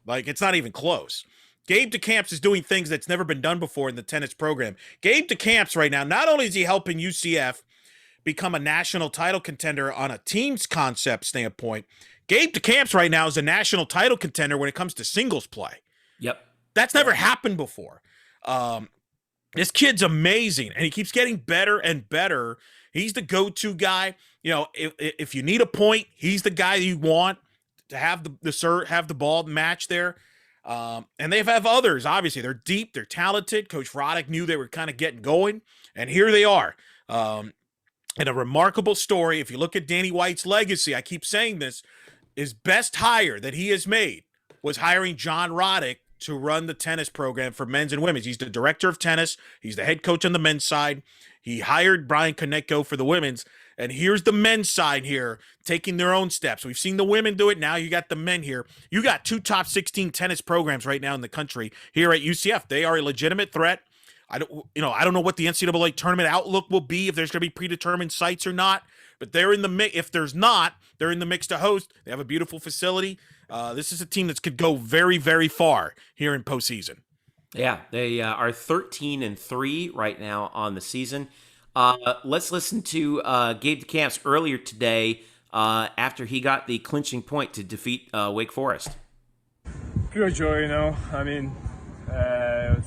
Like, it's not even close. Gabe Decamps is doing things that's never been done before in the tennis program. Gabe Decamps right now, not only is he helping UCF become a national title contender on a team's concept standpoint, Gabe Decamps right now is a national title contender when it comes to singles play. Yep. That's never happened before. This kid's amazing, and he keeps getting better and better. He's the go-to guy. You know, if you need a point, he's the guy you want to have the ball match there. And they have others. Obviously, they're deep, they're talented. Coach Roddick knew they were kind of getting going, and here they are. And a remarkable story. If you look at Danny White's legacy, I keep saying this, his best hire that he has made was hiring John Roddick to run the tennis program for men's and women's. He's the director of tennis. He's the head coach on the men's side. He hired Brian Konecko for the women's. And here's the men's side here taking their own steps. We've seen the women do it. Now you got the men here. You got 2 top 16 tennis programs right now in the country here at UCF. They are a legitimate threat. I don't know what the NCAA tournament outlook will be, if there's going to be predetermined sites or not, but they're in the mix. If there's not, they're in the mix to host. They have a beautiful facility. This is a team that could go very, very far here in postseason. Yeah, they are 13-3 right now on the season. Let's listen to Gabe Decamps earlier today after he got the clinching point to defeat Wake Forest. Pure joy, I mean,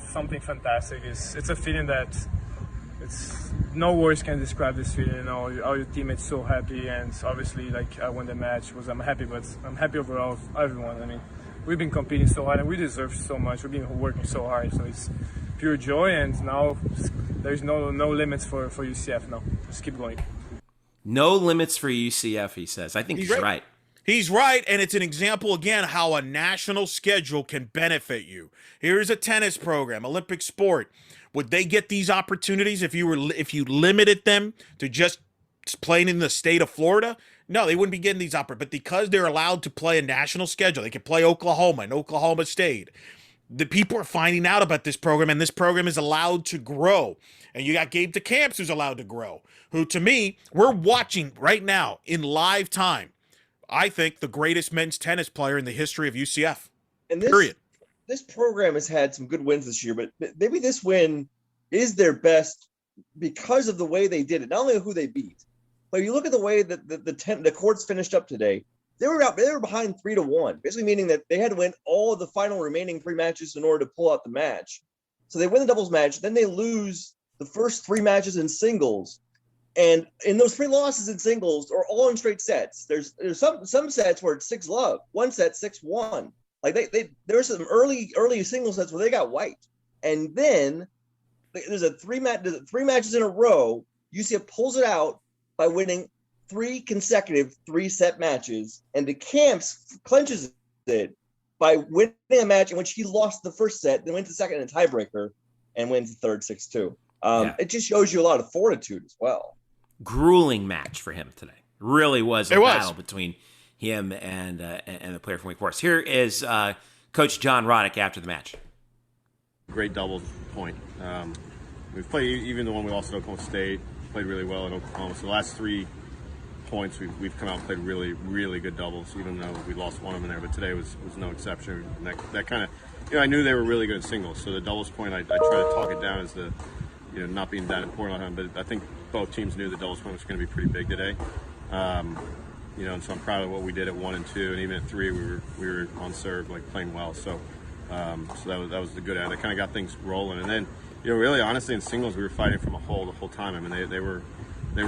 something fantastic. It's a feeling that no words can describe this feeling. All your teammates so happy, and obviously, like, I won the match. I'm happy, but I'm happy overall for everyone. I mean, we've been competing so hard, and we deserve so much. We've been working so hard, so it's pure joy. And now there's no limits for UCF. Now just keep going. No limits for UCF, he says. I think he's right. He's right, and it's an example, again, how a national schedule can benefit you. Here's a tennis program, Olympic sport. Would they get these opportunities if you limited them to just playing in the state of Florida? No, they wouldn't be getting these opportunities. But because they're allowed to play a national schedule, they can play Oklahoma and Oklahoma State. The people are finding out about this program, and this program is allowed to grow. And you got Gabe Decamps, who's allowed to grow, who, to me, we're watching right now in live time, I think, the greatest men's tennis player in the history of UCF. And period. This program has had some good wins this year, but maybe this win is their best because of the way they did it. Not only who they beat, but if you look at the way that the courts finished up today, they were behind 3-1, basically meaning that they had to win all of the final remaining 3 matches in order to pull out the match. So they win the doubles match, then they lose the first 3 matches in singles. And in those 3 losses in singles are all in straight sets. There's some sets where it's 6-love, one set 6-1. Like there were some early single sets where they got wiped. And then there's 3 matches in a row. UCF pulls it out by winning 3 consecutive 3-set matches, and Decamps clinches it by winning a match in which he lost the first set, then went to second in a tiebreaker, and wins the third 6-2. It just shows you a lot of fortitude as well. Grueling match for him today. Really was a battle between him and the player from Wake Forest. Here is Coach John Roddick after the match. Great doubles point. We've played, even the one we lost at Oklahoma State, played really well at Oklahoma. So the last 3 points we've come out and played really, really good doubles, even though we lost one of them there. But today was no exception. And that kind of, I knew they were really good at singles. So the doubles point, I try to talk it down as not being that important on him. But I think both teams knew the doubles point was going to be pretty big today. And so I'm proud of what we did at 1 and 2, and even at 3 we were on serve, like, playing well. So that was the good end. That kind of got things rolling. And then, really honestly in singles we were fighting from a hole the whole time. I mean they were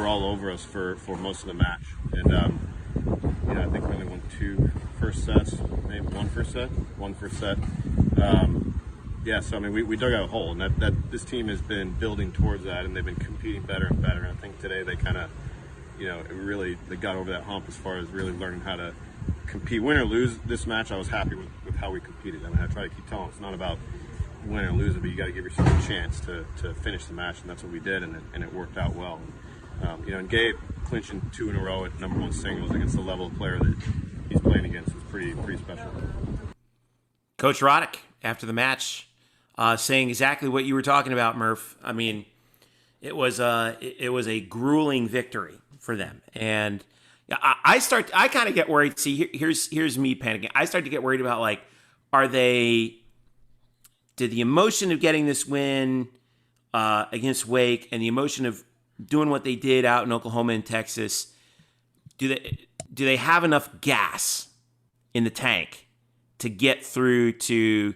all over us for most of the match. And I think we only won 2 first sets, maybe 1 first set. So I mean we dug out a hole, and that this team has been building towards that, and they've been competing better and better. And I think today they kind of they got over that hump as far as really learning how to compete. Win or lose this match, I was happy with how we competed. I mean, I try to keep telling it's not about win or losing, but you got to give yourself a chance to finish the match, and that's what we did, and it worked out well. And Gabe clinching 2 in a row at #1 singles against the level of player that he's playing against was pretty special. Coach Roddick, after the match, saying exactly what you were talking about, Murph. I mean, it was a grueling victory for them, and I kind of get worried. See, here's me panicking. I start to get worried about, like, did the emotion of getting this win against Wake and the emotion of doing what they did out in Oklahoma and Texas, do they have enough gas in the tank to get through to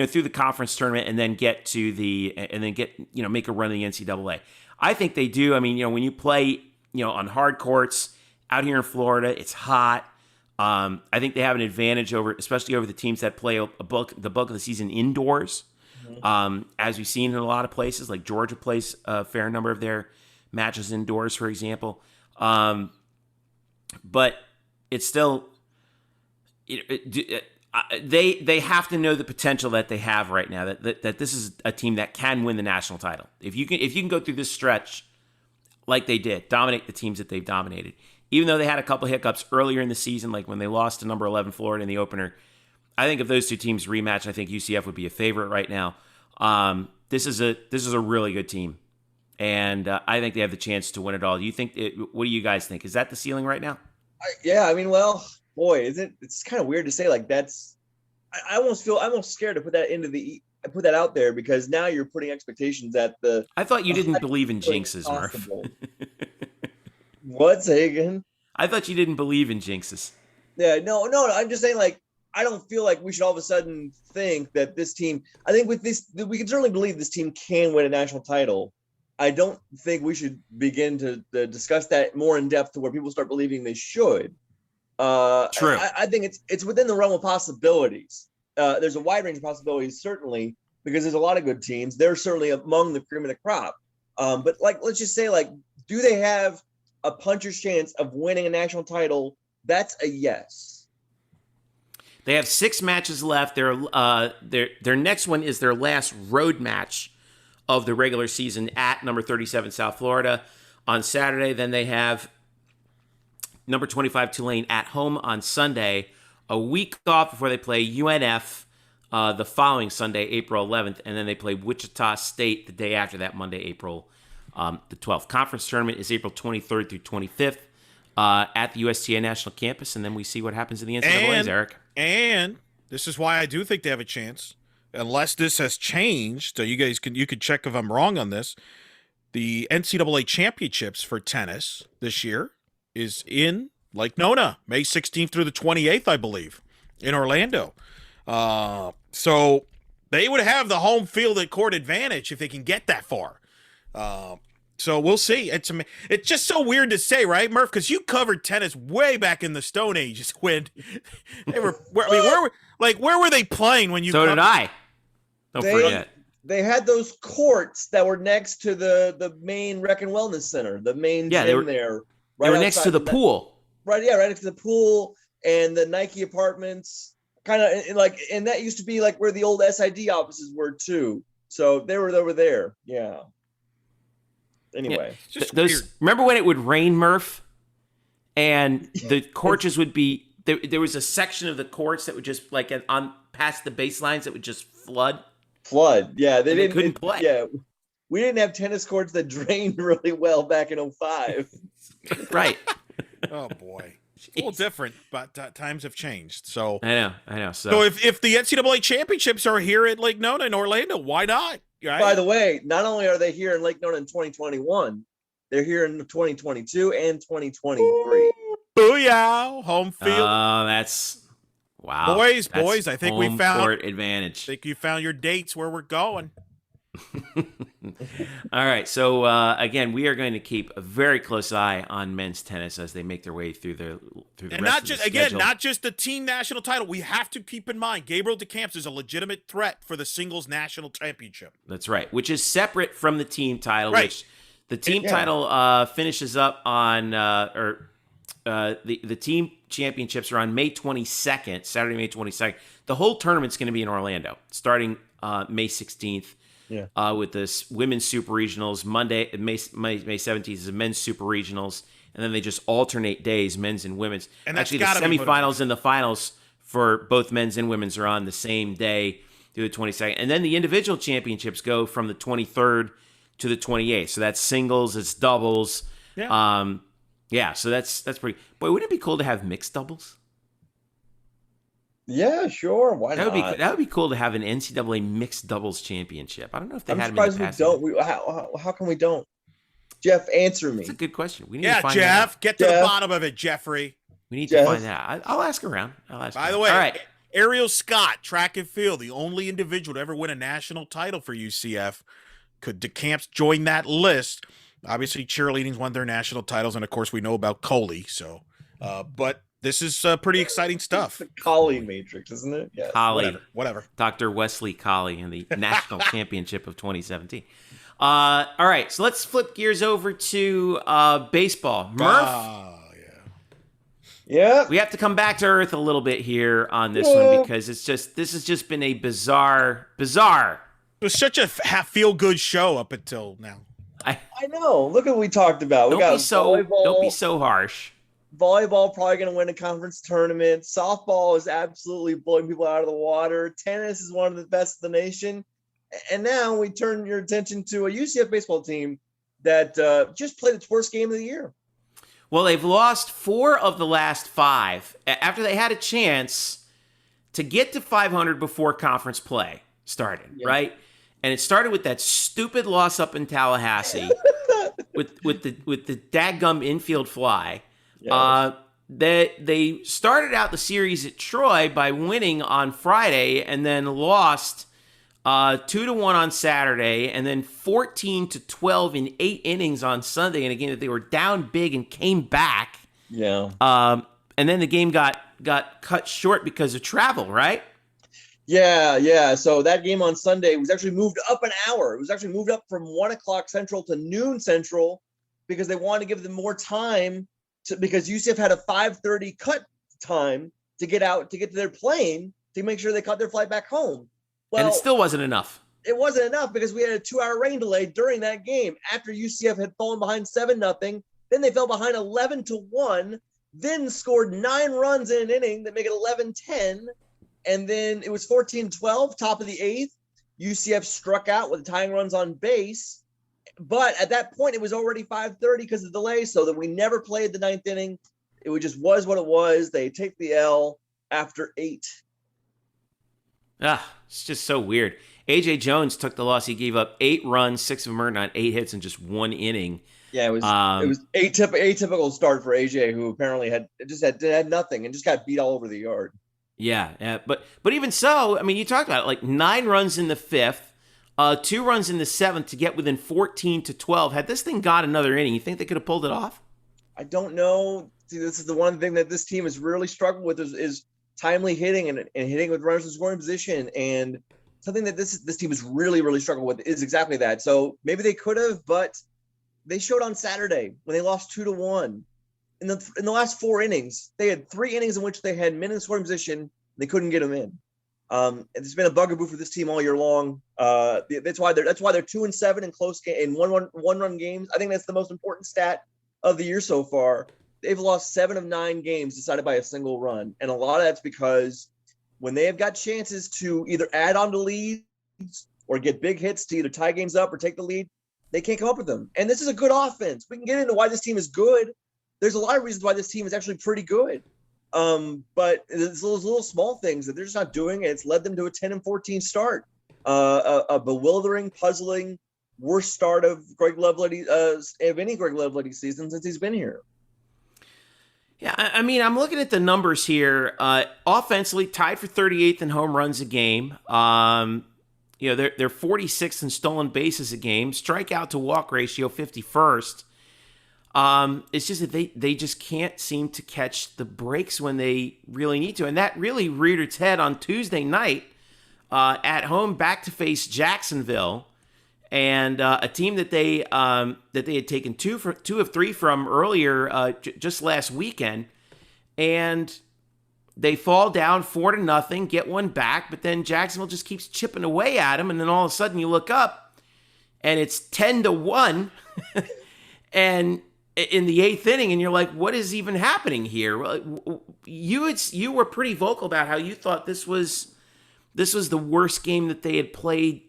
through the conference tournament and then make a run in the NCAA? I think they do. I mean, when you play on hard courts out here in Florida, it's hot. I think they have an advantage especially over the teams that play the bulk of the season indoors. As we've seen in a lot of places, like Georgia plays a fair number of their matches indoors, for example. But it's still, they have to know the potential that they have right now. That this is a team that can win the national title. If you can go through this stretch like they did, dominate the teams that they've dominated. Even though they had a couple hiccups earlier in the season, like when they lost to number 11 Florida in the opener, I think if those two teams rematch, I think UCF would be a favorite right now. This is a really good team, and I think they have the chance to win it all. What do you guys think? Is that the ceiling right now? I mean, well, boy, it's kind of weird to say, like, that's. I almost scared to put that out there, because now you're putting expectations at the. I thought you didn't believe in jinxes, Murph. What? Say again? I thought you didn't believe in jinxes. Yeah, no. I'm just saying, like, I don't feel like we should all of a sudden think that this team. I think with this, we can certainly believe this team can win a national title. I don't think we should begin to discuss that more in depth to where people start believing they should. True. I think it's within the realm of possibilities. There's a wide range of possibilities, certainly, because there's a lot of good teams. They're certainly among the cream of the crop. But, like, let's just say, like, do they have a puncher's chance of winning a national title? That's a yes. They have 6 matches left. Their next one is their last road match of the regular season at number 37 South Florida on Saturday. Then they have number 25 Tulane at home on Sunday. A week off before they play UNF the following Sunday, April 11th, and then they play Wichita State the day after that, Monday, April the 12th. Conference tournament is April 23rd through 25th. At the USTA National Campus, and then we see what happens in the NCAAs, Eric. And this is why I do think they have a chance, unless this has changed. So you could check if I'm wrong on this. The NCAA Championships for tennis this year is in Lake Nona, May 16th through the 28th, I believe, in Orlando. So they would have the home field at court advantage if they can get that far. So we'll see. It's just so weird to say, right, Murph? Because you covered tennis way back in the Stone Ages when they were. Where were they playing when you? So did I. Don't forget. They had those courts that were next to the main Rec and Wellness Center, the main gym there. Right, they were next to the pool. Right, yeah, right next to the pool and the Nike apartments. Kind of and that used to be like where the old SID offices were too. So they were over there. Yeah. Anyway, remember when it would rain, Murph, and the courts would be there was a section of the courts that would just on past the baselines that would just flood. Yeah, they couldn't play. Yeah, we didn't have tennis courts that drained really well back in 2005. Right. Oh boy, it's a little different, but times have changed. So I know. So if the NCAA championships are here at Lake Nona in Orlando, why not? Right? By the way, not only are they here in Lake Nona in 2021, they're here in 2022 and 2023. Booyah! Home field. Oh, that's wow. Boys, I think we found court advantage. I think you found your dates where we're going. All right, so again, we are going to keep a very close eye on men's tennis as they make their way through the and rest of the schedule. Not just the team national title. We have to keep in mind Gabriel Decamps is a legitimate threat for the singles national championship. That's right, which is separate from the team title. Right. Which the team title finishes up on the team championships are on May 22nd, Saturday, May 22nd. The whole tournament's going to be in Orlando, starting May 16th. Yeah. With this women's super regionals. Monday, May 17th is the men's super regionals. and then they just alternate days, men's and women's. And that's actually the semifinals and the finals for both men's and women's are on the same day through the 22nd, and then the individual championships go from the 23rd to the 28th. So that's singles, it's doubles. Yeah. So that's pretty. Boy, wouldn't it be cool to have mixed doubles? Yeah, sure. Why not? That would be cool to have an NCAA mixed doubles championship. I don't know if they I'm had them in the surprised past. we don't. How come we don't? Jeff, answer me. That's a good question. We need to find Jeff, out. get to the bottom of it, Jeffrey. We need to find that out. I'll ask around. By the way, all right. Ariel Scott, track and field, the only individual to ever win a national title for UCF. Could Decamps join that list? Obviously, cheerleading's won their national titles, and of course, we know about Coley. So, but this is pretty exciting stuff. The Coley Matrix, isn't it? Yes. Coley, whatever. Dr. Wesley Coley in the national championship of 2017. All right, so let's flip gears over to baseball. Murph. Yeah. We have to come back to earth a little bit here on this one because this has just been a bizarre. It was such a feel-good show up until now. I know. Look at what we talked about. Don't be so harsh. Volleyball probably going to win a conference tournament. Softball is absolutely blowing people out of the water. Tennis is one of the best in the nation. And now we turn your attention to a UCF baseball team that just played its worst game of the year. Well, they've lost 4 of the last 5 after they had a chance to get to 500 before conference play started, right? And it started with that stupid loss up in Tallahassee with the dadgum infield fly. Yes. They started out the series at Troy by winning on Friday and then lost 2-1 on Saturday, and then 14-12 in 8 innings on Sunday in a game that they were down big and came back. Yeah. And then the game got cut short because of travel, right? Yeah. So that game on Sunday was actually moved up an hour. It was actually moved up from 1 o'clock Central to noon Central because they wanted to give them more time because UCF had a 5:30 cut time to get out to get to their plane to make sure they caught their flight back home. Well, and it still wasn't enough. It wasn't enough because we had a 2-hour rain delay during that game after UCF had fallen behind 7-0. Then they fell behind 11-1, then scored 9 runs in an inning that make it 11-10. And then it was 14-12, top of the 8th. UCF struck out with tying runs on base. But at that point, it was already 5:30 because of the delay, so that we never played the 9th inning. It just was what it was. They take the L after 8. It's just so weird. A.J. Jones took the loss. He gave up 8 runs, 6 of them earned on 8 hits in just 1 inning. Yeah, it was atypical start for A.J., who apparently had nothing and just got beat all over the yard. Yeah, but even so, I mean, you talked about it, like 9 runs in the 5th, 2 runs in the 7th to get within 14-12. Had this thing got another inning, you think they could have pulled it off? I don't know. See, this is the one thing that this team has really struggled with is timely hitting and hitting with runners in scoring position. And something that this team has really, really struggled with is exactly that. So maybe they could have, but they showed on Saturday when they lost 2-1. In the last 4 innings, they had 3 innings in which they had men in scoring position. They couldn't get them in. It's been a bugaboo for this team all year long. That's why they're 2-7 in close game in one-run games. I think that's the most important stat of the year so far. They've lost 7 of 9 games decided by a single run, and a lot of that's because when they have got chances to either add on to leads or get big hits to either tie games up or take the lead, they can't come up with them. And this is a good offense. We can get into why this team is good. There's a lot of reasons why this team is actually pretty good. But it's those little small things that they're just not doing, and it's led them to a 10-14 start. A bewildering, puzzling, worst start of any Greg Lovelady season since he's been here. Yeah, I mean, I'm looking at the numbers here. Offensively, tied for 38th in home runs a game. They're 46th in stolen bases a game. Strikeout to walk ratio, 51st. It's just that they just can't seem to catch the breaks when they really need to. And that really reared its head on Tuesday night at home back to face Jacksonville. And a team that they had taken 2 of 3 from earlier just last weekend, and they fall down 4-0, get one back, but then Jacksonville just keeps chipping away at them, and then all of a sudden you look up, and it's 10-1, and in the 8th inning, and you're like, what is even happening here? You were pretty vocal about how you thought this was the worst game that they had played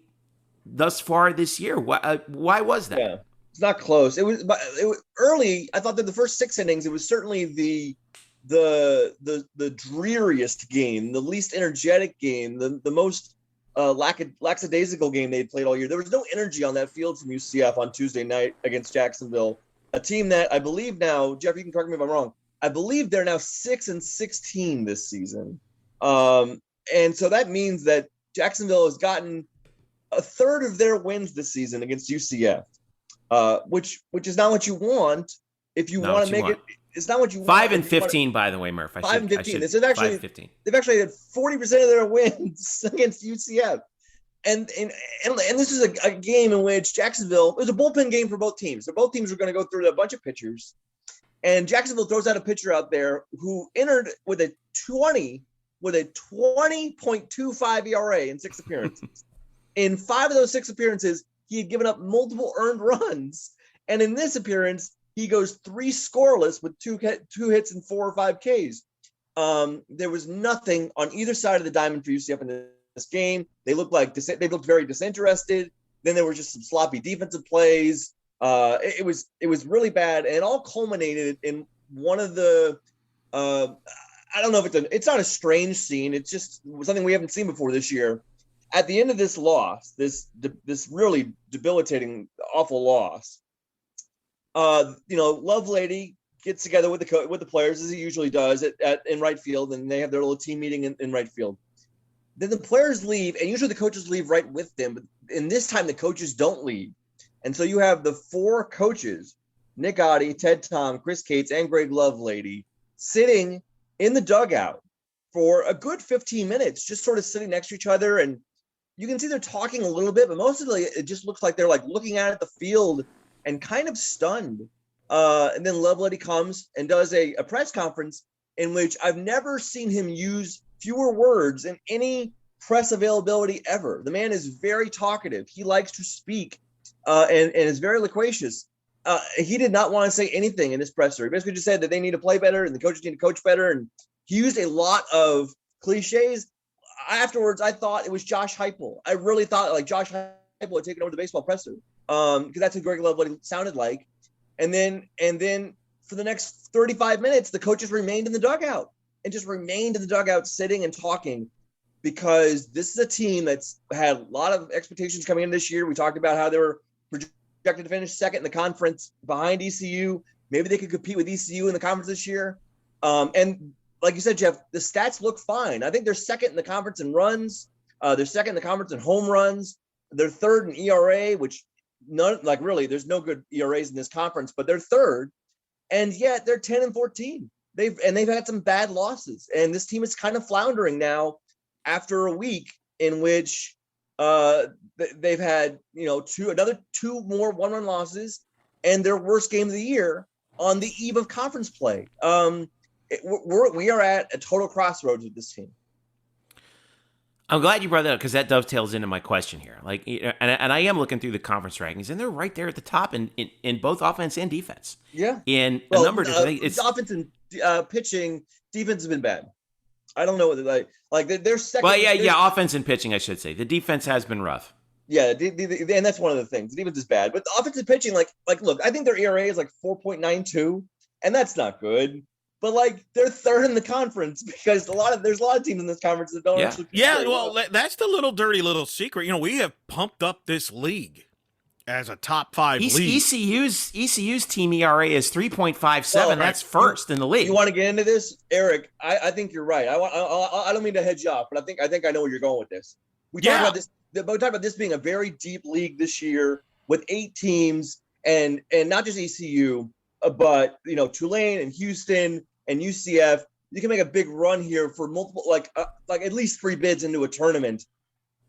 thus far this year. Why was that? Yeah, it's not close. It was early. I thought that the first 6 innings, it was certainly the dreariest game, the least energetic game, the most lackadaisical game they'd played all year. There was no energy on that field from UCF on Tuesday night against Jacksonville, a team that I believe now, Jeff, you can correct me if I'm wrong, I believe they're now 6-16 this season. And so that means that Jacksonville has gotten a third of their wins this season against UCF, which is not what you want. If you want to make it, it's not what you want. 5-15, by the way, Murph. 5-15. This is actually 5-15. They've actually had 40% of their wins against UCF, and this is a game in which Jacksonville, it was a bullpen game for both teams. So both teams were going to go through a bunch of pitchers, and Jacksonville throws out a pitcher out there who entered with a 20.25 ERA in 6 appearances. In 5 of those 6 appearances, he had given up multiple earned runs, and in this appearance, he goes 3 scoreless with 2 hits and 4 or 5 Ks. There was nothing on either side of the diamond for UCF in this game. They looked very disinterested. Then there were just some sloppy defensive plays. It was really bad, and it all culminated in one of the I don't know if it's not a strange scene. It's just something we haven't seen before this year. At the end of this loss, this really debilitating, awful loss, Lovelady gets together with the players as he usually does in right field, and they have their little team meeting in right field. Then the players leave, and usually the coaches leave right with them. But in this time, the coaches don't leave, and so you have the 4 coaches: Nick Oddie, Ted Tom, Chris Cates, and Greg Lovelady, sitting in the dugout for a good 15 minutes, just sort of sitting next to each other, and you can see they're talking a little bit, but mostly it just looks like they're like looking at the field and kind of stunned. And then Lovelady comes and does a press conference in which I've never seen him use fewer words in any press availability ever. The man is very talkative. He likes to speak and is very loquacious. He did not want to say anything in this presser. He basically just said that they need to play better and the coaches need to coach better. And he used a lot of cliches. Afterwards, I thought it was Josh Heupel. I really thought like Josh Heupel had taken over the baseball presser because that's what Greg Lovelady sounded like. And then for the next 35 minutes, the coaches remained in the dugout and just remained in the dugout sitting and talking, because this is a team that's had a lot of expectations coming in this year. We talked about how they were projected to finish second in the conference behind ECU. Maybe they could compete with ECU in the conference this year. And like you said, Jeff, the stats look fine. I think they're second in the conference in runs. They're second in the conference in home runs. They're third in ERA, which there's no good ERAs in this conference, but they're third. And yet they're 10-14. They've had some bad losses. And this team is kind of floundering now after a week in which they've had, another 2 more 1-run losses and their worst game of the year on the eve of conference play. We are at a total crossroads with this team. I'm glad you brought that up because that dovetails into my question here. Like, and I am looking through the conference rankings, and they're right there at the top in both offense and defense. Yeah, in a number of different things. Offense and pitching, defense has been bad. I don't know what they're second. Well, yeah, offense and pitching, I should say. The defense has been rough. Yeah, and that's one of the things. The defense is bad, but the offensive pitching, look, I think their ERA is like 4.92, and that's not good. But they're third in the conference because there's a lot of teams in this conference that don't actually. Yeah, well, that's the little dirty little secret. We have pumped up this league as a top 5 league. ECU's team ERA is 3.57. Well, that's first in the league. You want to get into this, Eric? I think you're right. I don't mean to hedge you off, but I think I know where you're going with this. We talk about this. We talk about this being a very deep league this year with 8 teams and not just ECU, but Tulane and Houston and UCF. You can make a big run here for multiple, at least 3 bids into a tournament.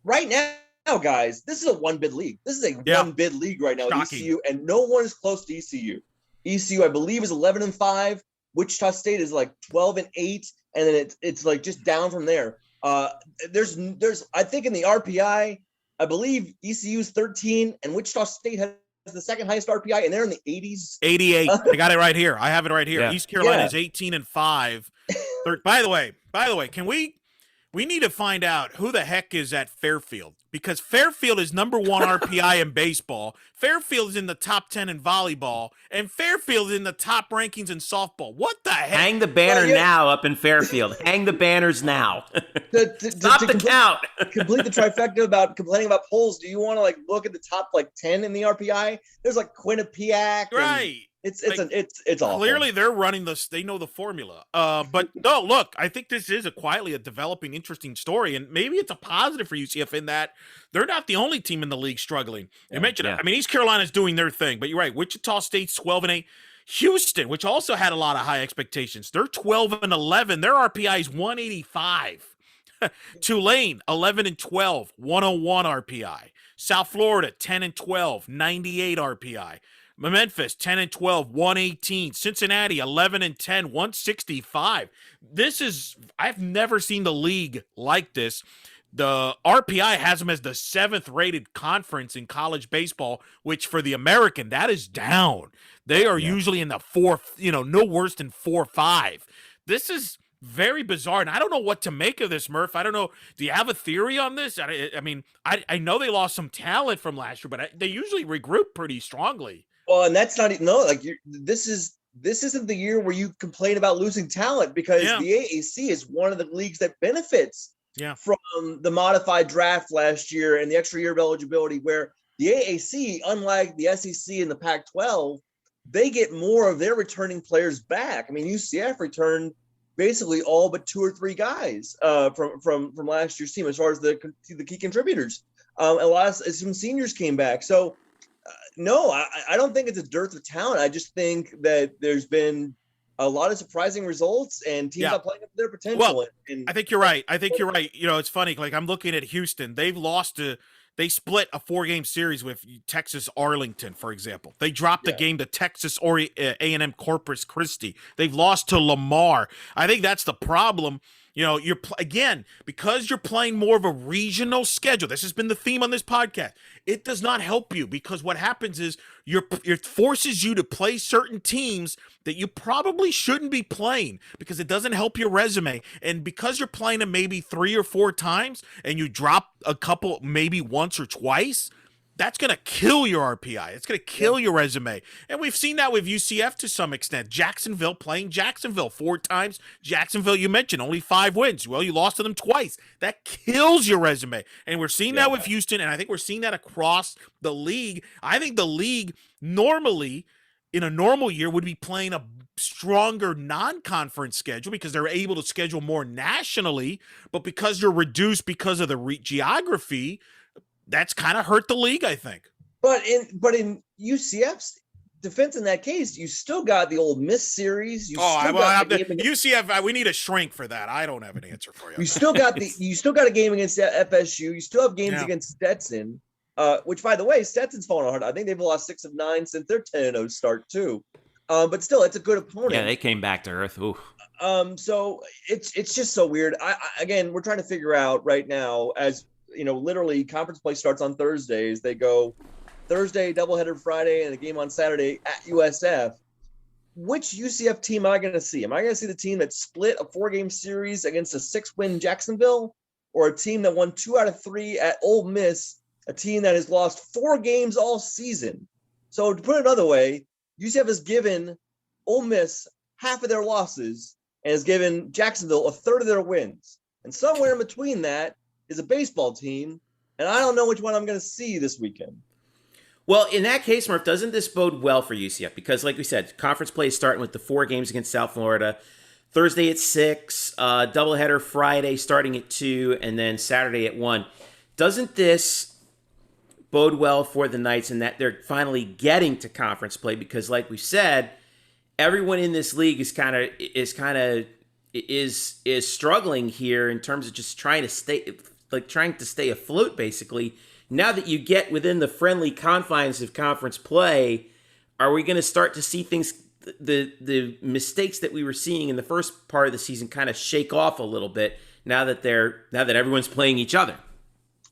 Right now, guys, this is a 1-bid league. This is a 1-bid league right now. ECU, and no one is close to ECU. ECU, I believe, is 11-5. Wichita State is 12-8, and then it's just down from there. There's I think in the RPI, I believe ECU is 13 and Wichita State has the second highest RPI, and they're in the 80s. 88. I got it right here. I have it right here. Yeah. East Carolina is 18-5. By the way, can we need to find out who the heck is at Fairfield, because Fairfield is number 1 RPI in baseball. Fairfield is in the top 10 in volleyball, and Fairfield is in the top rankings in softball. What the heck? Hang the banner now up in Fairfield. Hang the banners now. Stop the count. Complete the trifecta about complaining about polls. Do you want to look at the top 10 in the RPI? There's Quinnipiac. Right. It's awful. Clearly they're running they know the formula. But no, look, I think this is quietly a developing, interesting story, and maybe it's a positive for UCF in that they're not the only team in the league struggling. You mentioned it. I mean, East Carolina's doing their thing, but you're right. Wichita State's 12-8. Houston, which also had a lot of high expectations, they're 12-11. Their RPI is 185. Tulane, 11-12, 101 RPI. South Florida, 10-12, 98 RPI. Memphis, 10-12, 118. Cincinnati, 11-10, 165. I've never seen the league like this. The RPI has them as the 7th rated conference in college baseball, which for the American, that is down. They are usually in the 4th, no worse than 4-5. This is very bizarre, and I don't know what to make of this, Murph. I don't know. Do you have a theory on this? I mean, I know they lost some talent from last year, but they usually regroup pretty strongly. Well, and that's not this isn't the year where you complain about losing talent, because the AAC is one of the leagues that benefits from the modified draft last year and the extra year of eligibility, where the AAC, unlike the SEC and the Pac-12, they get more of their returning players back. I mean, UCF returned basically all but 2 or 3 guys from last year's team as far as the key contributors. Some seniors came back. So no, I don't think it's a dearth of talent. I just think that there's been a lot of surprising results, and teams are playing up to their potential. Well, I think you're right. It's funny. I'm looking at Houston. They split a 4-game series with Texas Arlington, for example. They dropped the game to Texas A&M Corpus Christi. They've lost to Lamar. I think that's the problem. Because you're playing more of a regional schedule. This has been the theme on this podcast. It does not help you, because what happens is it forces you to play certain teams that you probably shouldn't be playing, because it doesn't help your resume. And because you're playing them maybe 3 or 4 times and you drop a couple maybe once or twice, that's going to kill your RPI. It's going to kill your resume. And we've seen that with UCF to some extent. Jacksonville, playing Jacksonville 4 times. Jacksonville, you mentioned, only 5 wins. Well, you lost to them twice. That kills your resume. And we're seeing that with Houston, and I think we're seeing that across the league. I think the league normally, in a normal year, would be playing a stronger non-conference schedule because they're able to schedule more nationally. But because you're reduced because of the geography, that's kind of hurt the league, I think. But in UCF's defense in that case, you still got the Ole Miss series. UCF, we need a shrink for that. I don't have an answer for you. You still got a game against FSU. You still have games against Stetson, which, by the way, Stetson's fallen hard. I think they've lost 6 of 9 since their 10-0 start too. But still, it's a good opponent. Yeah, they came back to earth. Ooh. So it's just so weird. Again, we're trying to figure out right now, as literally conference play starts on Thursdays. They go Thursday, doubleheader Friday, and a game on Saturday at USF. Which UCF team am I going to see? Am I going to see the team that split a 4-game series against a 6-win Jacksonville, or a team that won 2 out of 3 at Ole Miss, a team that has lost 4 games all season? So to put it another way, UCF has given Ole Miss half of their losses and has given Jacksonville a third of their wins. And somewhere in between that is a baseball team, and I don't know which one I'm going to see this weekend. Well, in that case, Murph, doesn't this bode well for UCF? Because, like we said, conference play is starting with the 4 games against South Florida. Thursday at 6, doubleheader Friday starting at 2, and then Saturday at 1. Doesn't this bode well for the Knights in that they're finally getting to conference play? Because, like we said, everyone in this league is struggling here in terms of just trying to stay afloat, basically. Now that you get within the friendly confines of conference play, are we going to start to see things, the mistakes that we were seeing in the first part of the season, kind of shake off a little bit now that everyone's playing each other?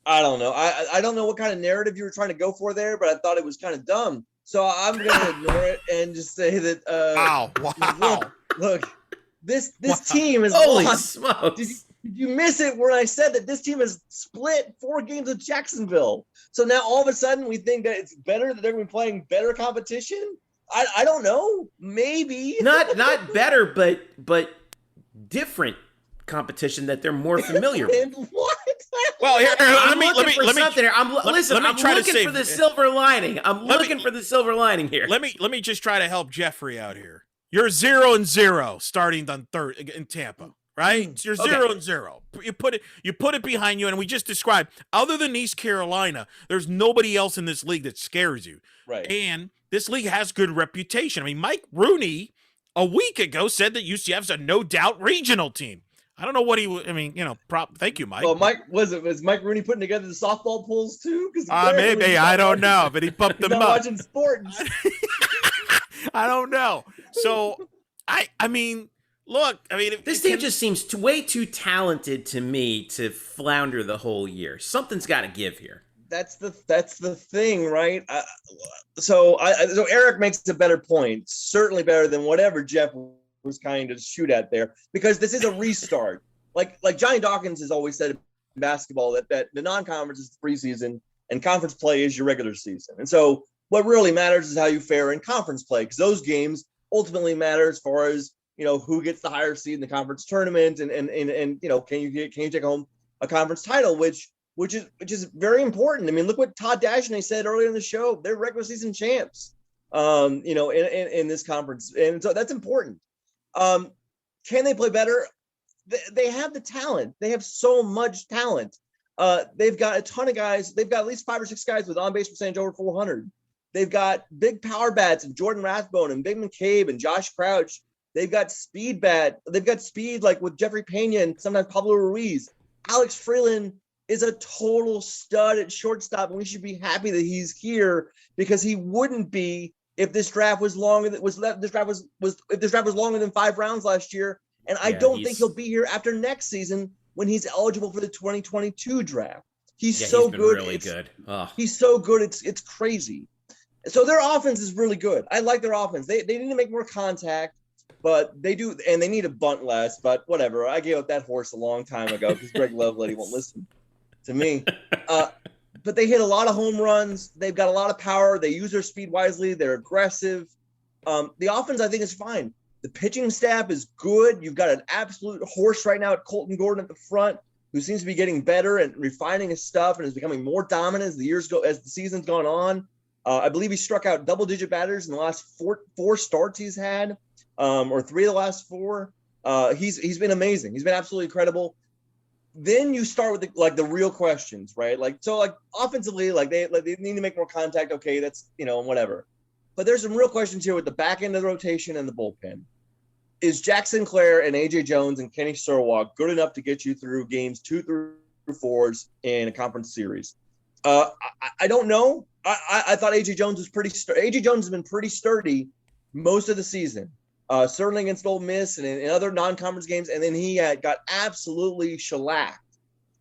I don't know. I don't know what kind of narrative you were trying to go for there, but I thought it was kind of dumb. So I'm going to ignore it and just say that. Wow. Look, this team is Holy lost. smokes. Did you miss it when I said that this team has split 4 games with Jacksonville? So now all of a sudden we think that it's better, that they're going to be playing better competition? I don't know. Maybe. Not better, but different competition that they're more familiar with. What? Well, here, let me something here. I'm looking for the silver lining. I'm looking for the silver lining here. Let me just try to help Jeffrey out here. You're 0-0 starting on third in Tampa, right? You're 0-0. You put it behind you, and we just described. Other than East Carolina, there's nobody else in this league that scares you. Right. And this league has good reputation. I mean, Mike Rooney a week ago said that UCF's a no doubt regional team. I don't know what thank you, Mike. Well, was Mike Rooney putting together the softball pools too? Maybe, I don't know, but he pumped them up. Watching sports. I don't know. So, This team just seems way too talented to me to flounder the whole year. Something's got to give here. That's the thing, right? So Eric makes a better point, certainly better than whatever Jeff was kind of shoot at there, because this is a restart. Like Johnny Dawkins has always said in basketball that the non-conference is the preseason and conference play is your regular season. And so what really matters is how you fare in conference play, because those games ultimately matter as far as, who gets the higher seed in the conference tournament and can you take home a conference title, which is very important. I mean, look what Todd Dagenais said earlier in the show. They're regular season champs, in this conference. And so that's important. Can they play better? They have the talent. They have so much talent. They've got a ton of guys. They've got at least 5 or 6 guys with on-base percentage over 400. They've got big power bats and Jordan Rathbone and Big McCabe and Josh Crouch. They've got speed bat. They've got speed like with Jeffrey Pena and sometimes Pablo Ruiz. Alex Freeland is a total stud at shortstop, and we should be happy that he's here, because he wouldn't be if this draft was longer than longer than 5 rounds last year. And I don't think he'll be here after next season when he's eligible for the 2022 draft. He's so good. Really good. Oh. He's so good. It's crazy. So their offense is really good. I like their offense. They need to make more contact, but they do, and they need to bunt less. But whatever. I gave up that horse a long time ago because Greg Lovelady won't listen to me. But they hit a lot of home runs. They've got a lot of power. They use their speed wisely. They're aggressive. The offense, I think, is fine. The pitching staff is good. You've got an absolute horse right now at Colton Gordon at the front, who seems to be getting better and refining his stuff and is becoming more dominant as the season's gone on. I believe he struck out double-digit batters in the last four starts he's had, or 3 of the last 4. He's been amazing. He's been absolutely incredible. Then you start with the real questions, right? Offensively, they need to make more contact. Okay, that's whatever. But there's some real questions here with the back end of the rotation and the bullpen. Is Jack Sinclair and AJ Jones and Kenny Surwalk good enough to get you through games 2 through 4s in a conference series? I don't know. I thought AJ Jones was pretty. AJ Jones has been pretty sturdy most of the season. Certainly against Ole Miss and in other non-conference games, and then he got absolutely shellacked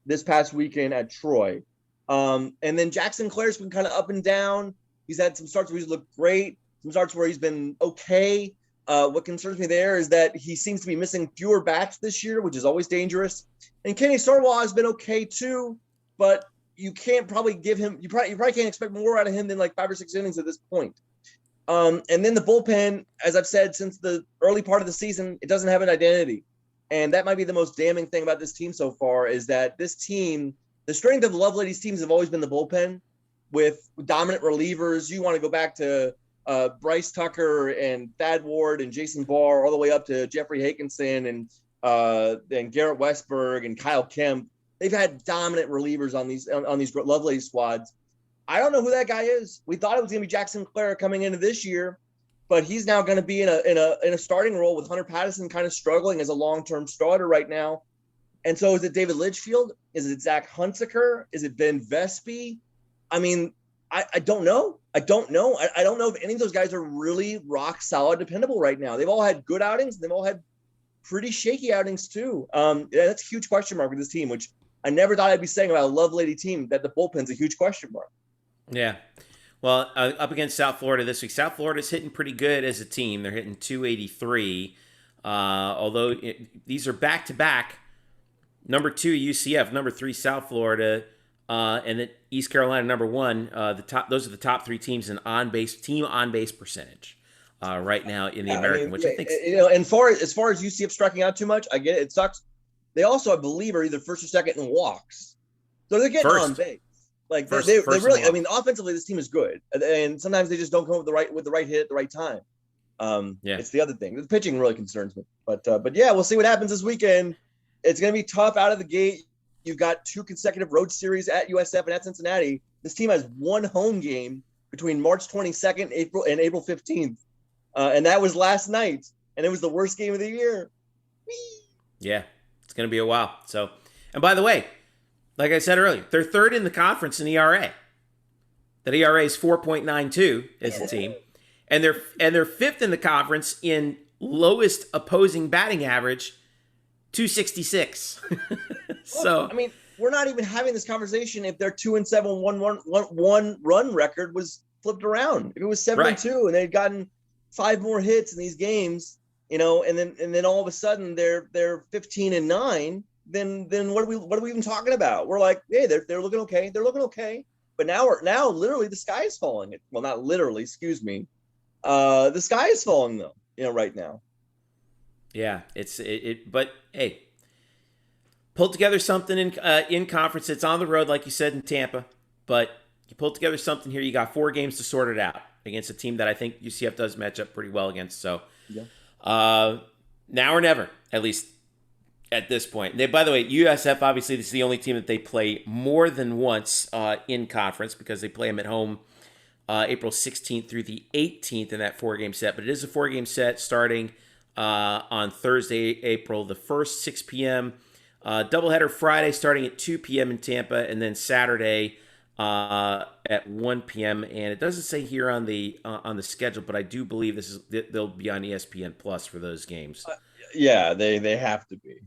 this past weekend at Troy. And then Jack Sinclair's been kind of up and down. He's had some starts where he's looked great, some starts where he's been okay. What concerns me there is that he seems to be missing fewer bats this year, which is always dangerous. And Kenny Sarwal has been okay too, but you can't probably give him. You probably can't expect more out of him than 5 or 6 innings at this point. And then the bullpen, as I've said since the early part of the season, it doesn't have an identity. And that might be the most damning thing about this team so far, is that this team, the strength of the Lovelady's teams have always been the bullpen with dominant relievers. You want to go back to Bryce Tucker and Thad Ward and Jason Barr, all the way up to Jeffrey Hakinson and Garrett Westberg and Kyle Kemp. They've had dominant relievers on these Lovelady squads. I don't know who that guy is. We thought it was going to be Jack Sinclair coming into this year, but he's now going to be in a starting role with Hunter Patterson kind of struggling as a long-term starter right now. And so is it David Litchfield? Is it Zach Hunsaker? Is it Ben Vespi? I mean, I don't know. I don't know if any of those guys are really rock solid, dependable right now. They've all had good outings. They've all had pretty shaky outings too. That's a huge question mark with this team, which I never thought I'd be saying about a Lovelady team that the bullpen's a huge question mark. Yeah. Well, up against South Florida this week. South Florida's hitting pretty good as a team. They're hitting 283. Although these are back-to-back. Number 2, UCF. Number 3, South Florida. And then East Carolina, number 1. Those are the top 3 teams in on-base percentage right now in the American, which I think... And as far as UCF striking out too much, I get it. It sucks. They also, I believe, are either first or second in walks. So they're getting on base. Like they really, I mean, offensively, this team is good, and sometimes they just don't come up with the right hit at the right time. It's the other thing. The pitching really concerns me, but yeah, we'll see what happens this weekend. It's going to be tough out of the gate. You've got 2 consecutive road series at USF and at Cincinnati. This team has 1 home game between March 22nd, April 15th, and that was last night, and it was the worst game of the year. Whee! Yeah, it's going to be a while. So, and by the way, like I said earlier, they're 3rd in the conference in ERA. That ERA is 4.92 as a team, and they're 5th in the conference in lowest opposing batting average, 266. So I mean, we're not even having this conversation if their 2-7 one run record was flipped around. If it was 7-2 and they'd gotten 5 more hits in these games, and then all of a sudden they're 15-9. Then what are we even talking about? We're like, hey, they're looking okay. They're looking okay. But now literally the sky is falling. Well, not literally, excuse me. The sky is falling though, right now. Yeah, but hey, pull together something in conference. It's on the road, like you said, in Tampa, but you pull together something here. You got 4 games to sort it out against a team that I think UCF does match up pretty well against. So now or never, at least at this point. By the way, USF, obviously, this is the only team that they play more than once in conference because they play them at home April 16th through the 18th in that 4-game set. But it is a 4-game set starting on Thursday, April the 1st, 6 p.m. Doubleheader Friday starting at 2 p.m. in Tampa, and then Saturday at 1 p.m. And it doesn't say here on the schedule, but I do believe they'll be on ESPN Plus for those games. Yeah, they have to be.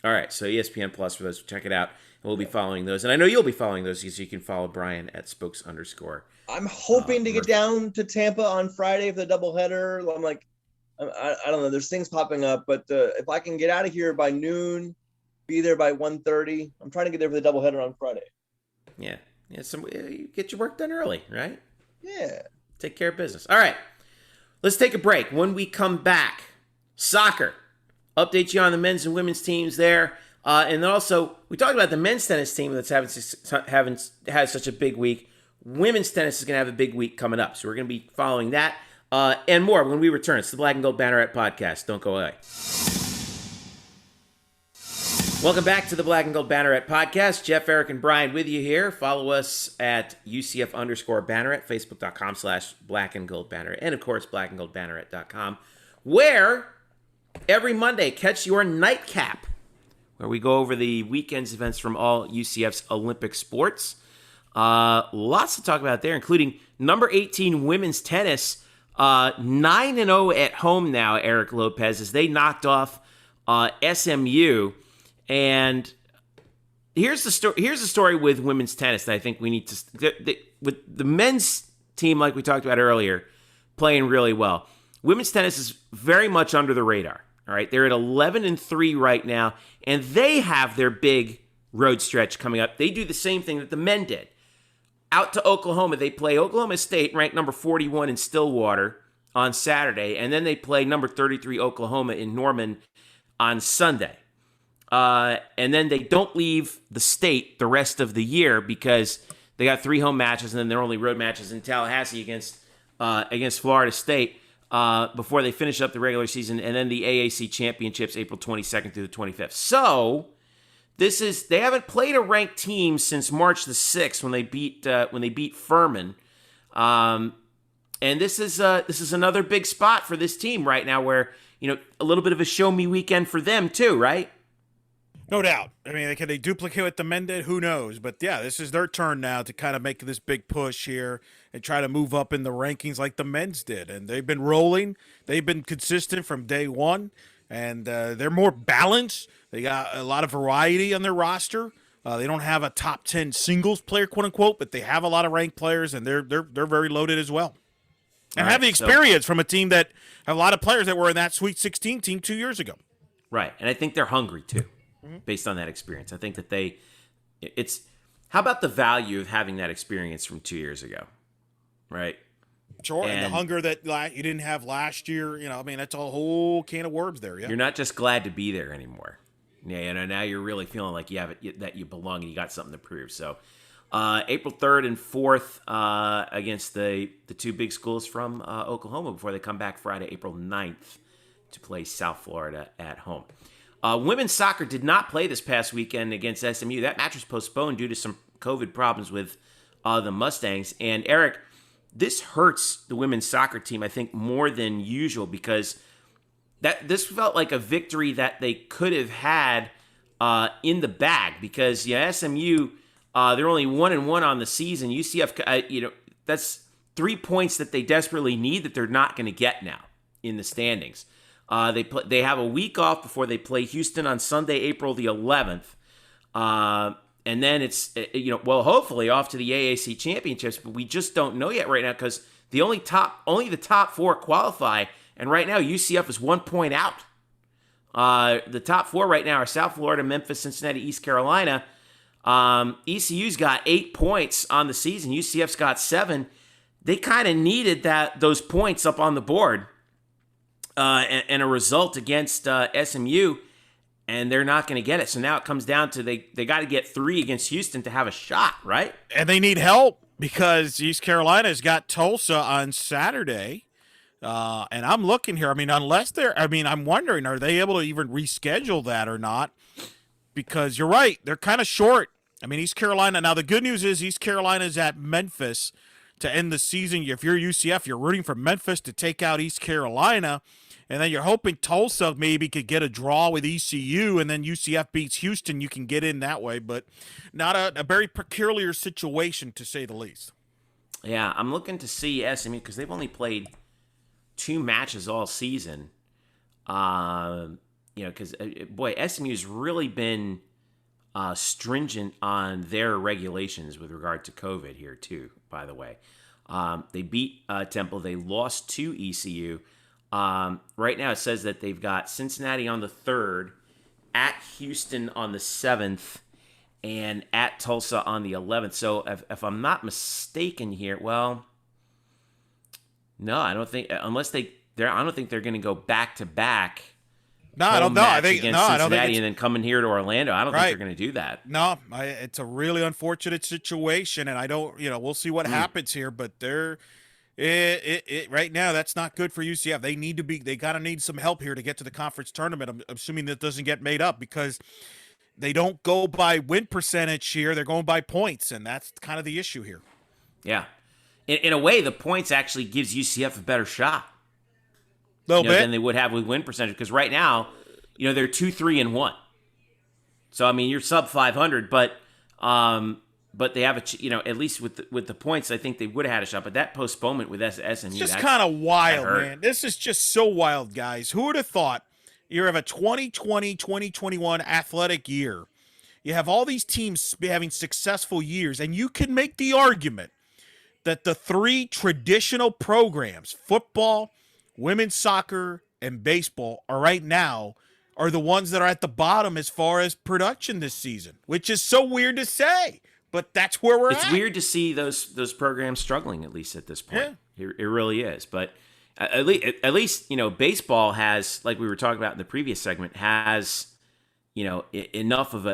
All right, so ESPN Plus for those. Check it out, and we'll be following those. And I know you'll be following those, so you can follow Brian at _. I'm hoping to get down to Tampa on Friday for the doubleheader. I'm like, I don't know. There's things popping up, but if I can get out of here by noon, be there by 1:30. I'm trying to get there for the doubleheader on Friday. Yeah. You get your work done early, right? Yeah. Take care of business. All right, let's take a break. When we come back, soccer. Update you on the men's and women's teams there. And then also, we talked about the men's tennis team that's has such a big week. Women's tennis is going to have a big week coming up. So we're going to be following that and more when we return. It's the Black and Gold Banneret Podcast. Don't go away. Welcome back to the Black and Gold Banneret Podcast. Jeff, Eric, and Brian with you here. Follow us at UCF_Banneret, Facebook.com/Black and Gold Banneret, and of course, blackandgoldbanneret.com, where every Monday, catch your nightcap, where we go over the weekend's events from all UCF's Olympic sports. Lots to talk about there, including number 18 women's tennis, 9-0 at home now, Eric Lopez, as they knocked off SMU. And here's the story with women's tennis that I think we need to with the men's team, like we talked about earlier, playing really well. Women's tennis is very much under the radar. All right, they're at 11-3 right now, and they have their big road stretch coming up. They do the same thing that the men did. Out to Oklahoma, they play Oklahoma State, ranked number 41 in Stillwater, on Saturday, and then they play number 33 Oklahoma in Norman on Sunday. And then they don't leave the state the rest of the year because they got 3 home matches, and then their only road matches in Tallahassee against Florida State. Before they finish up the regular season, and then the AAC Championships April 22nd through the 25th. So they haven't played a ranked team since March the 6th when they beat Furman, and this is another big spot for this team right now, where a little bit of a show me weekend for them too, right? No doubt. I mean, can they duplicate what the men did? Who knows? But yeah, this is their turn now to kind of make this big push here and try to move up in the rankings like the men's did. And they've been rolling. They've been consistent from day one. And they're more balanced. They got a lot of variety on their roster, They don't have a top 10 singles player, quote unquote, but they have a lot of ranked players, and they're very loaded as well. And have the experience from a team that have a lot of players that were in that Sweet 16 team 2 years ago. Right, and I think they're hungry too, based on that experience. I think that how about the value of having that experience from 2 years ago, right? Sure, and the hunger that you didn't have last year, that's a whole can of worms there. Yeah, you're not just glad to be there anymore. Yeah, now you're really feeling like you have it, that you belong and you got something to prove. So, April 3rd and 4th against the two big schools from Oklahoma before they come back Friday, April 9th to play South Florida at home. Women's soccer did not play this past weekend against SMU. That match was postponed due to some COVID problems with the Mustangs. And Eric, this hurts the women's soccer team, I think, more than usual because this felt like a victory that they could have had in the bag because SMU they're only 1-1 on the season. UCF, that's 3 points that they desperately need that they're not going to get now in the standings. They have a week off before they play Houston on Sunday, April the 11th, and then it's hopefully off to the AAC Championships, but we just don't know yet right now because only the top four qualify. And right now, UCF is 1 point out. The top four right now are South Florida, Memphis, Cincinnati, East Carolina. ECU's got 8 points on the season. UCF's got 7. They kind of needed those points up on the board and a result against SMU, and they're not going to get it. So now it comes down to they got to get 3 against Houston to have a shot, right? And they need help because East Carolina's got Tulsa on Saturday. And I'm looking here. I'm wondering, are they able to even reschedule that or not? Because you're right, they're kind of short. East Carolina. Now, the good news is East Carolina's at Memphis to end the season. If you're UCF, you're rooting for Memphis to take out East Carolina. And then you're hoping Tulsa maybe could get a draw with ECU, and then UCF beats Houston. You can get in that way, but not a very peculiar situation, to say the least. Yeah, I'm looking to see SMU because they've only played 2 matches all season. Because SMU's really been stringent on their regulations with regard to COVID here too, by the way. They beat Temple. They lost to ECU. Right now it says that they've got Cincinnati on the 3rd, at Houston on the 7th, and at Tulsa on the 11th. So if I'm not mistaken here, well, no, I don't think I don't think they're going to go back to back. No, I don't know. I think Cincinnati and then coming here to Orlando. I don't think they're going to do that. No, it's a really unfortunate situation, and I don't. We'll see what happens here, but right now that's not good for UCF. They got to need some help here to get to the conference tournament. I'm assuming that doesn't get made up because they don't go by win percentage here. They're going by points, and that's kind of the issue here. Yeah. In a way, the points actually gives UCF a better shot. Bit than they would have with win percentage because right now, they're 2-3-1. So you're sub 500, but they have at least with the points, I think they would have had a shot. But that postponement with SMU, it's just kind of wild, man. This is just so wild, guys. Who would have thought you have a 2020-2021 athletic year? You have all these teams having successful years, and you can make the argument that the 3 traditional programs, football, women's soccer, and baseball, are the ones that are at the bottom as far as production this season, which is so weird to say, but that's where we're at. It's weird to see those programs struggling, at least at this point. Yeah. It really is. But at least baseball has, like we were talking about in the previous segment, has enough of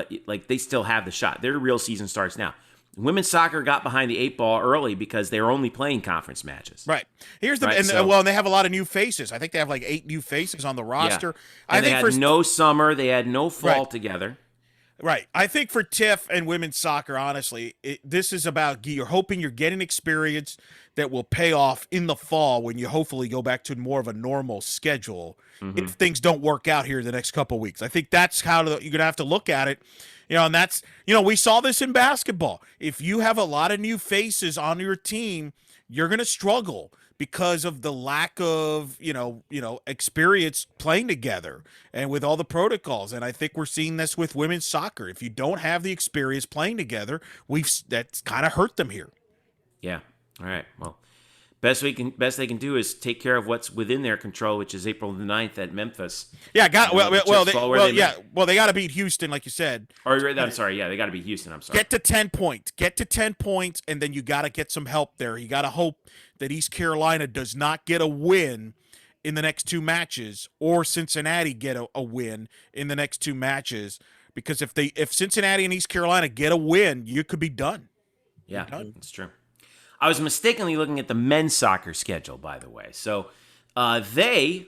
they still have the shot. Their real season starts now. Women's soccer got behind the 8 ball early because they were only playing conference matches. Right. Here's and they have a lot of new faces. I think they have 8 new faces on the roster. Yeah. And they had no summer, they had no fall together. Right. I think for TIFF and women's soccer, honestly, this is about you're hoping you're getting experience that will pay off in the fall when you hopefully go back to more of a normal schedule if things don't work out here the next couple of weeks. I think that's how you're going to have to look at it. And that's, we saw this in basketball. If you have a lot of new faces on your team, you're going to struggle because of the lack of, experience playing together and with all the protocols. And I think we're seeing this with women's soccer. If you don't have the experience playing together, that's kind of hurt them here. Yeah. All right. Well, best they can do is take care of what's within their control, which is April the 9th at Memphis. Yeah, they got to beat Houston, like you said. I'm sorry. Yeah, they got to beat Houston. I'm sorry. Get to 10 points, and then you got to get some help there. You got to hope that East Carolina does not get a win in the next 2 matches, or Cincinnati get a win in the next 2 matches. Because if Cincinnati and East Carolina get a win, you could be done. Yeah, that's true. I was mistakenly looking at the men's soccer schedule, by the way. So they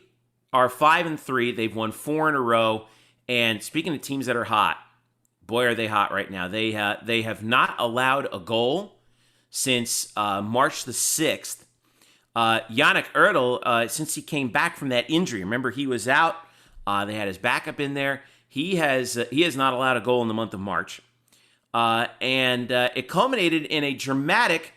are 5-3. They've won 4 in a row. And speaking of teams that are hot, boy, are they hot right now. They have not allowed a goal since March the 6th. Yannick Ertl, since he came back from that injury, remember he was out. They had his backup in there. He has not allowed a goal in the month of March. And it culminated in a dramatic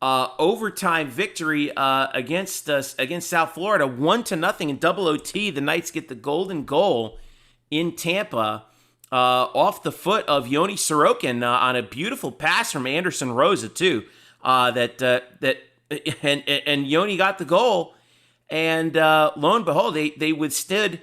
overtime victory against South Florida, 1-0 in double OT. The Knights get the golden goal in Tampa off the foot of Yoni Sorokin on a beautiful pass from Anderson Rosa too. And Yoni got the goal, and lo and behold, they withstood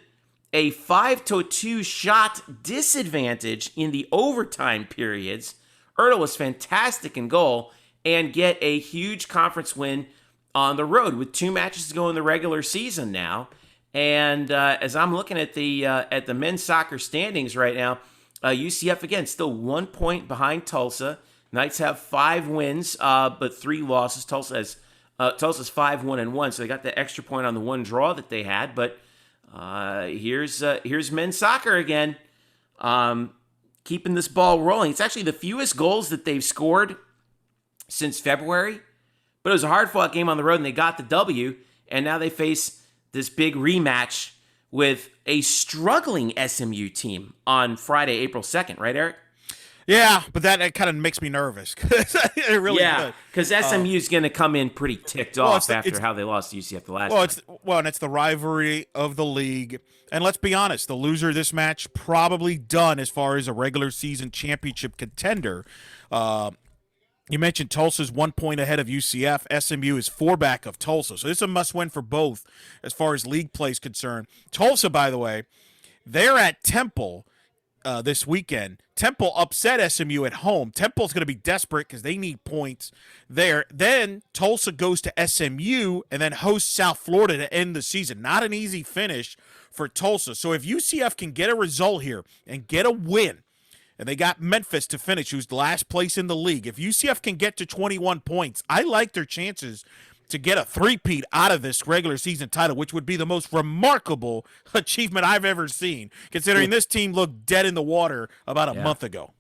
a 5-2 shot disadvantage in the overtime periods. Ertl was fantastic in goal, and get a huge conference win on the road with 2 matches to go in the regular season now. And as I'm looking at the men's soccer standings right now, UCF again still 1 point behind Tulsa. Knights have 5 wins, but 3 losses. Tulsa's 5-1-1, so they got the extra point on the 1 draw that they had. But here's men's soccer again, keeping this ball rolling. It's actually the fewest goals that they've scored since February, but it was a hard-fought game on the road, and they got the W, and now they face this big rematch with a struggling SMU team on Friday, April 2nd, right, Eric? Yeah, but that kind of makes me nervous. It really does. Because SMU is going to come in pretty ticked off after how they lost to UCF the last time. And it's the rivalry of the league. And let's be honest, the loser of this match probably done as far as a regular season championship contender. You mentioned Tulsa's 1 point ahead of UCF. SMU is 4 back of Tulsa. So this is a must-win for both as far as league play is concerned. Tulsa, by the way, they're at Temple this weekend. Temple upset SMU at home. Temple's going to be desperate because they need points there. Then Tulsa goes to SMU and then hosts South Florida to end the season. Not an easy finish for Tulsa. So if UCF can get a result here and get a win, and they got Memphis to finish, who's the last place in the league. If UCF can get to 21 points, I like their chances to get a 3-peat out of this regular season title, which would be the most remarkable achievement I've ever seen, considering this team looked dead in the water about a month ago.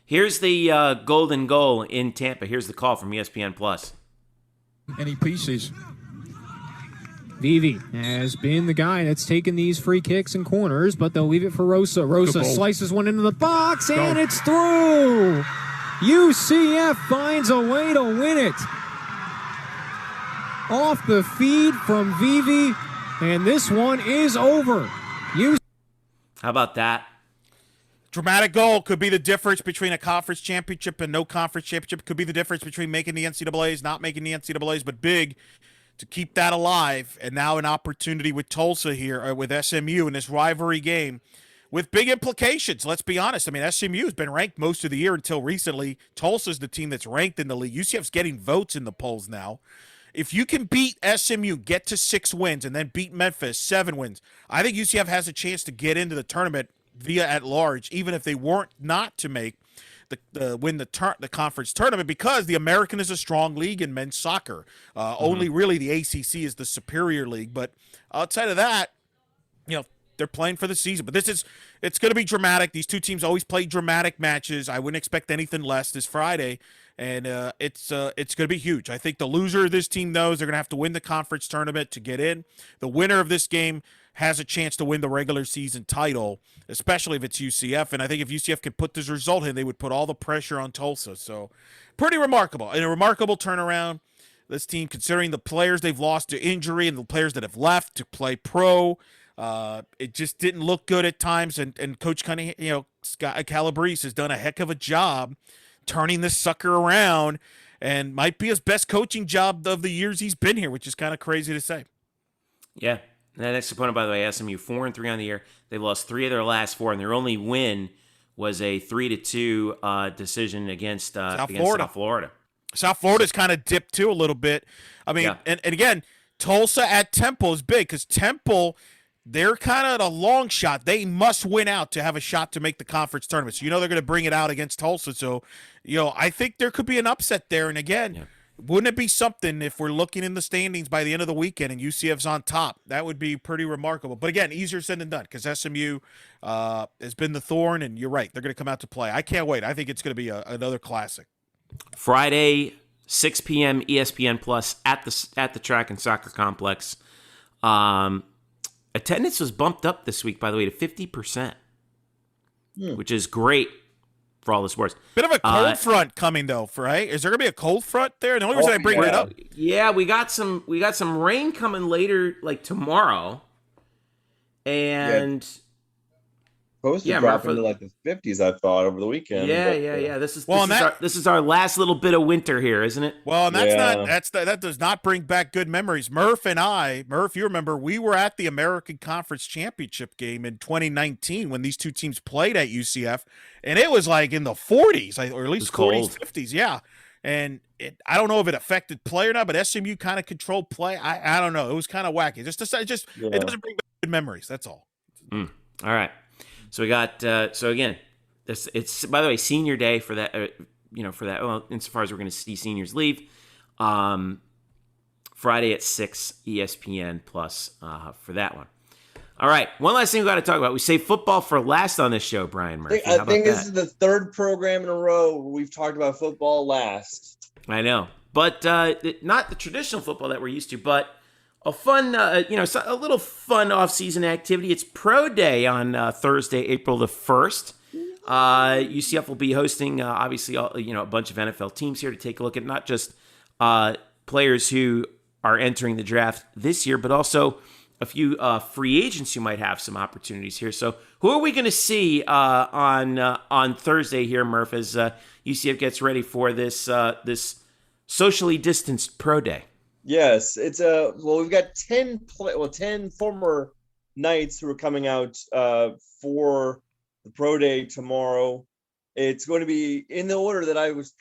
Here's the golden goal in Tampa. Here's the call from ESPN+. Any pieces? Vivi has been the guy that's taken these free kicks and corners, but they'll leave it for Rosa. Rosa slices one into the box, and it's through. UCF finds a way to win it. Off the feed from Vivi, and this one is over. How about that? Dramatic goal could be the difference between a conference championship and no conference championship. Could be the difference between making the NCAAs, not making the NCAAs, but big to keep that alive. And now an opportunity with Tulsa here, with SMU in this rivalry game with big implications. Let's be honest. I mean, SMU has been ranked most of the year until recently. Tulsa's the team that's ranked in the league. UCF's getting votes in the polls now. If you can beat SMU, get to 6 wins, and then beat Memphis, 7 wins, I think UCF has a chance to get into the tournament via at large, even if they weren't not to make win the conference tournament, because the American is a strong league in men's soccer. Only really the ACC is the superior league, but outside of that, they're playing for the season. But it's going to be dramatic. These two teams always play dramatic matches. I wouldn't expect anything less this Friday. And it's going to be huge. I think the loser of this team knows they're going to have to win the conference tournament to get in. The winner of this game has a chance to win the regular season title, especially if it's UCF. And I think if UCF could put this result in, they would put all the pressure on Tulsa. So pretty remarkable. And a remarkable turnaround. This team, considering the players they've lost to injury and the players that have left to play pro, it just didn't look good at times. And Coach Cunningham, Scott Calabrese has done a heck of a job turning this sucker around, and might be his best coaching job of the years he's been here, which is kind of crazy to say. Yeah. And that next opponent, by the way, SMU 4-3 on the year. They lost 3 of their last 4, and their only win was a 3-2 decision against South Florida. South Florida's kind of dipped too a little bit. I mean, and again, Tulsa at Temple is big because Temple, they're kind of a long shot. They must win out to have a shot to make the conference tournament. So, they're going to bring it out against Tulsa. So, I think there could be an upset there. And again, wouldn't it be something if we're looking in the standings by the end of the weekend and UCF's on top? That would be pretty remarkable. But again, easier said than done because SMU has been the thorn, and you're right. They're going to come out to play. I can't wait. I think it's going to be another classic. Friday, 6 p.m. ESPN Plus at the track and soccer complex. Attendance was bumped up this week, by the way, to 50%, which is great for all the sports. Bit of a cold front coming though, right? Is there gonna be a cold front there? And the only reason I bring that up, we got some rain coming later, like tomorrow, and. Supposed to drop into like the 50s, I thought, over the weekend. Yeah. This is our last little bit of winter here, isn't it? Well, and that does not bring back good memories. Murph, you remember we were at the American Conference Championship game in 2019 when these two teams played at UCF, and it was like in the 40s, or at least 40s, 50s, yeah. And I don't know if it affected play or not, but SMU kind of controlled play. I don't know. It was kind of wacky. It doesn't bring back good memories. That's all. All right. So we got again, it's by the way senior day for that. Well, insofar as we're going to see seniors leave, Friday at 6 ESPN Plus for that one. All right, one last thing we got to talk about. We saved football for last on this show, Brian Murphy. I think this is the third program in a row where we've talked about football last. I know, but not the traditional football that we're used to, but. A fun, a little fun off-season activity. It's Pro Day on Thursday, April the 1st. UCF will be hosting, obviously, a bunch of NFL teams here to take a look at not just players who are entering the draft this year, but also a few free agents who might have some opportunities here. So, who are we going to see on Thursday here, Murph, as UCF gets ready for this socially distanced Pro Day? Yes, it's we've got 10 former Knights who are coming out for the Pro Day tomorrow. It's going to be in the order that I was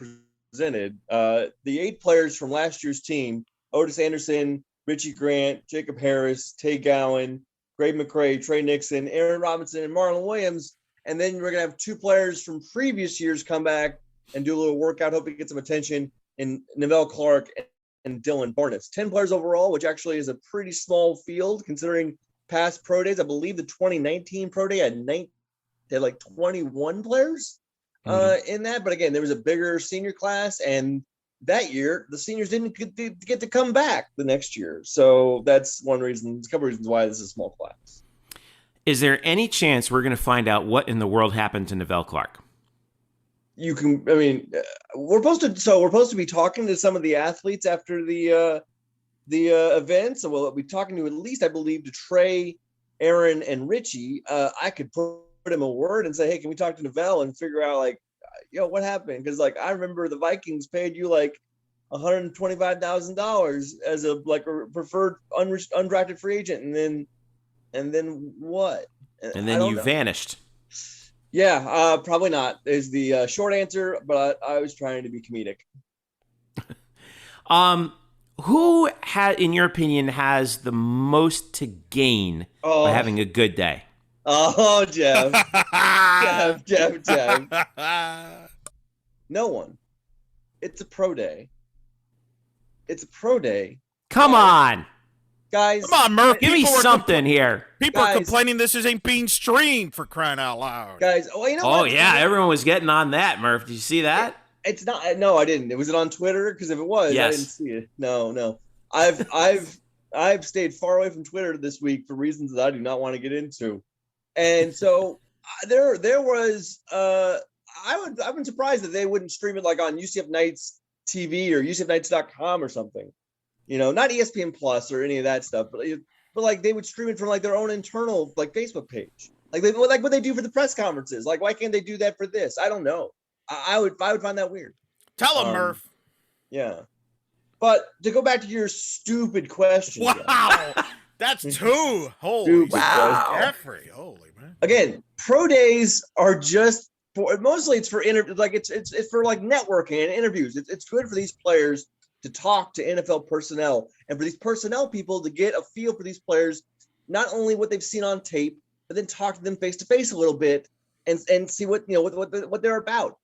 presented. The 8 players from last year's team: Otis Anderson, Richie Grant, Jacob Harris, Tay Gowan, Greg McCray, Trey Nixon, Aaron Robinson, and Marlon Williams. And then we're going to have 2 players from previous years come back and do a little workout, hoping to get some attention, in Neville Clark and Dylan Barnett. 10 players overall, which actually is a pretty small field considering past pro days. I believe the 2019 pro day had like 21 players in that. But again, there was a bigger senior class, and that year the seniors didn't get to come back the next year. So that's one reason, a couple reasons why this is a small class. Is there any chance we're going to find out what in the world happened to Neville Clark? We're supposed to be talking to some of the athletes after the event. So we'll be talking to at least, I believe, to Trey, Aaron, and Richie. I could put him a word and say, hey, can we talk to Neville and figure out what happened? Because I remember the Vikings paid you $125,000 as a preferred undrafted free agent, and then what? And then you vanished. Yeah, probably not is the short answer, but I was trying to be comedic. Who in your opinion, has the most to gain by having a good day? Oh, Jeff. Jeff. No one. It's a pro day. Come on. Guys, come on, Murph. Give me something here. People are complaining this isn't being streamed, for crying out loud. Guys, everyone was getting on that, Murph. Did you see that? It's not. No, I didn't. Was it on Twitter? Because if it was, yes. I didn't see it. No. I've stayed far away from Twitter this week for reasons that I do not want to get into, and so there was. I've been surprised that they wouldn't stream it on UCF Knights TV or UCFKnights.com or something. not ESPN Plus or any of that stuff, but like they would stream it from like their own internal like Facebook page, like what they do for the press conferences. Like, why can't they do that for this? I don't know. I would find that weird. Tell them, Murph. Yeah, but to go back to your stupid question. Wow, that's two. Holy Jeffrey. Holy man. Again, pro days are just mostly it's for it's for like networking and interviews. It's good for these players to talk to NFL personnel and for these personnel people to get a feel for these players, not only what they've seen on tape, but then talk to them face to face a little bit and see what they're about.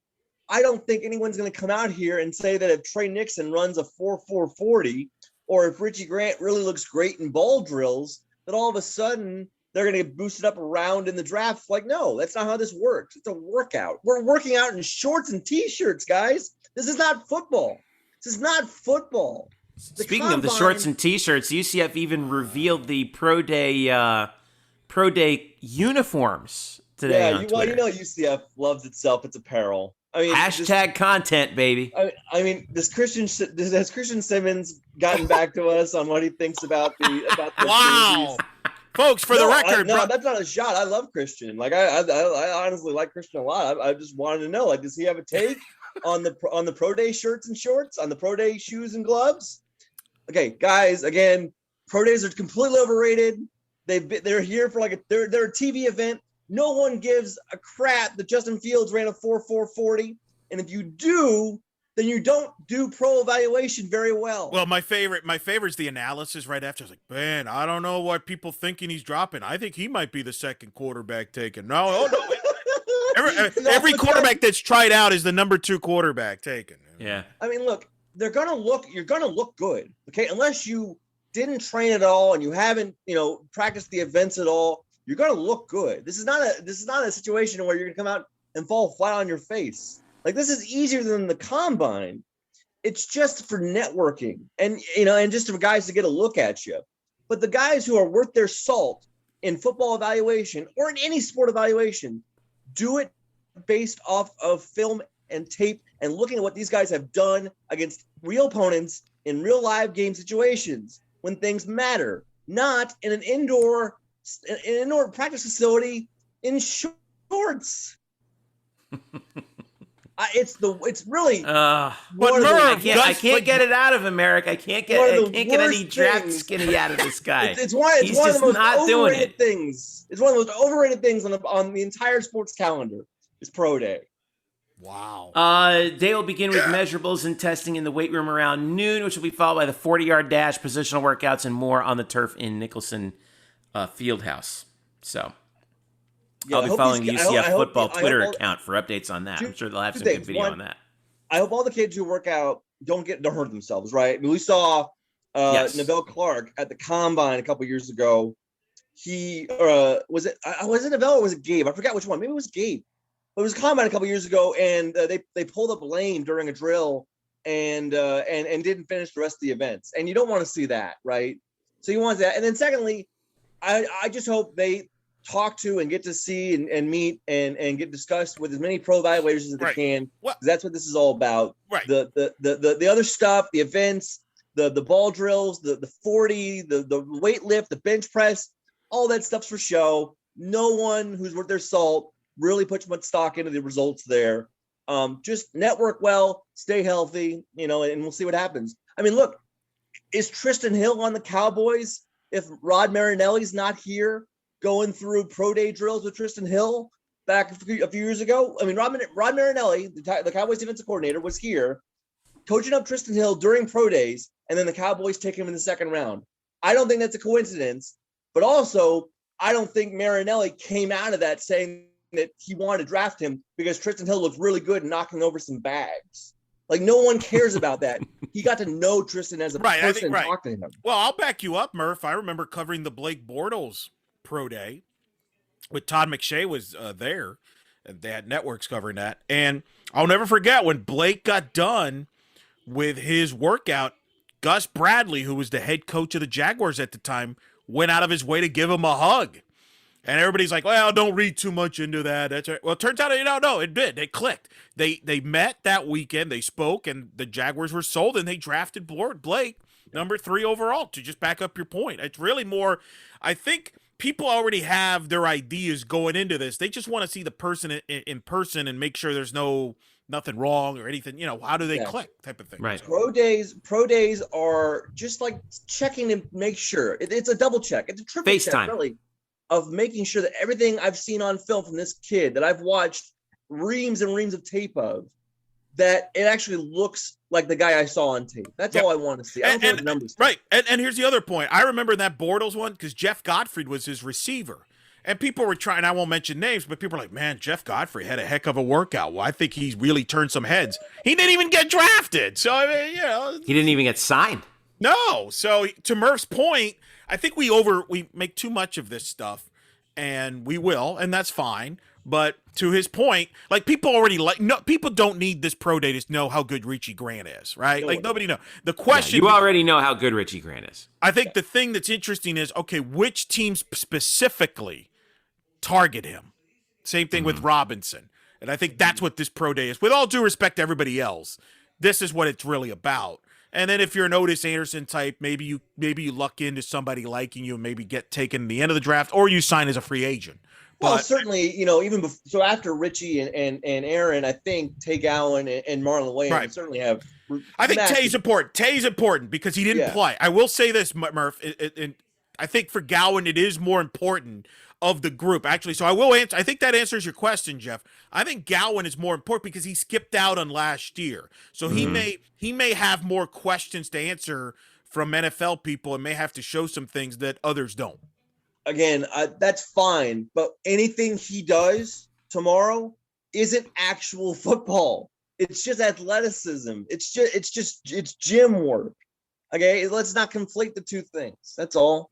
I don't think anyone's going to come out here and say that if Trey Nixon runs a 4.40 or if Richie Grant really looks great in ball drills, that all of a sudden they're going to get boosted up around in the draft. Like, no, that's not how this works. It's a workout. We're working out in shorts and T-shirts, guys. This is not football. This is not football. Speaking of the shorts and T-shirts, UCF even revealed the pro day uniforms today. Yeah, UCF loves itself. It's apparel. I mean, hashtag content, baby. I mean, has Christian Simmons gotten back to us on what he thinks about the wow, folks? For the record, that's not a shot. I love Christian. Like I honestly like Christian a lot. I just wanted to know, like, does he have a take on the pro day shirts and shorts, on the pro day shoes and gloves? Okay, guys, again, pro days are completely overrated. They're here for like they're a TV event. No one gives a crap that Justin Fields ran a 4.40, and if you do, then you don't do pro evaluation very well. Well, my favorite is the analysis right after. I was like, man, I don't know what people thinking he's dropping. I think he might be the second quarterback taken. No. Every quarterback that's tried out is the number 2 quarterback taken. Yeah. I mean, look, you're going to look good. Okay. Unless you didn't train at all and you haven't, practiced the events at all, you're going to look good. This is not a situation where you're going to come out and fall flat on your face. Like, this is easier than the combine. It's just for networking and just for guys to get a look at you. But the guys who are worth their salt in football evaluation or in any sport evaluation, do it based off of film and tape and looking at what these guys have done against real opponents in real live game situations when things matter, not in an indoor practice facility in shorts. It's really. But Murph, I can't get it out of him, Eric. I can't get any draft skinny out of this guy. It's one of the most overrated things. It's one of the most overrated things on the entire sports calendar. Is pro day. Wow. Day will begin with measurables and testing in the weight room around noon, which will be followed by the 40-yard dash, positional workouts, and more on the turf in Nicholson Fieldhouse. So I'll be following the UCF football Twitter account for updates on that. I'm sure they'll have some good video on that. I hope all the kids who work out don't hurt themselves, right? I mean, we saw Neville Clark at the combine a couple years ago. He was it Neville or was it Gabe? I forgot which one. Maybe it was Gabe. But it was a combine a couple years ago, and they pulled up lame during a drill and didn't finish the rest of the events. And you don't want to see that, right? So you want that. And then secondly, I just hope they talk to and get to see and meet and get discussed with as many pro evaluators as they can. That's what this is all about. Right. The other stuff, the events, the ball drills, the 40, the weight lift, the bench press, all that stuff's for show. No one who's worth their salt really puts much stock into the results there. Just network well, stay healthy, and we'll see what happens. I mean, look, is Tristan Hill on the Cowboys if Rod Marinelli's not here going through pro day drills with Tristan Hill back a few years ago? I mean, Rod Marinelli, the Cowboys defensive coordinator, was here coaching up Tristan Hill during pro days, and then the Cowboys take him in the second round. I don't think that's a coincidence, but also I don't think Marinelli came out of that saying that he wanted to draft him because Tristan Hill looked really good knocking over some bags. Like, no one cares about that. He got to know Tristan as a person and talk to him. Well, I'll back you up, Murph. I remember covering the Blake Bortles pro day with Todd McShay was there. They had networks covering that. And I'll never forget when Blake got done with his workout, Gus Bradley, who was the head coach of the Jaguars at the time, went out of his way to give him a hug. And everybody's like, well, don't read too much into that. That's right. Well, it turns out, no, it did. It clicked. They met that weekend. They spoke, and the Jaguars were sold, and they drafted Blake. number 3 overall, to just back up your point. It's really more, I think people already have their ideas going into this. They just want to see the person in person and make sure there's nothing wrong or anything, how do they click type of thing. Right. Pro days are just like checking to make sure. It's a double check. It's a triple check, really, of making sure that everything I've seen on film from this kid that I've watched reams and reams of tape of, that it actually looks like the guy I saw on tape. That's all I want to see. I don't care what the numbers. Right. And here's the other point. I remember that Bortles one because Jeff Gottfried was his receiver. And people were trying, I won't mention names, but people were like, man, Jeff Gottfried had a heck of a workout. Well, I think he's really turned some heads. He didn't even get drafted. So, I mean, he didn't even get signed. No. So, to Murph's point, I think we make too much of this stuff, and we will, and that's fine. But to his point, like people don't need this pro day to know how good Richie Grant is, right? Like nobody knows. The question you already know how good Richie Grant is. I think the thing that's interesting is, okay, which teams specifically target him? Same thing with Robinson. And I think that's what this pro day is. With all due respect to everybody else, this is what it's really about. And then if you're an Otis Anderson type, maybe you luck into somebody liking you and maybe get taken in the end of the draft, or you sign as a free agent. Well, certainly, even before, so after Richie and Aaron, I think Tay Gowan and Marlon Wayne certainly have. I think Tay's important. Tay's important because he didn't play. I will say this, Murph. I think for Gowan, it is more important of the group, actually. So I will answer. I think that answers your question, Jeff. I think Gowan is more important because he skipped out on last year. So he may have more questions to answer from NFL people and may have to show some things that others don't. Again, that's fine, but anything he does tomorrow isn't actual football. It's just athleticism. It's gym work. Okay, let's not conflate the two things. That's all.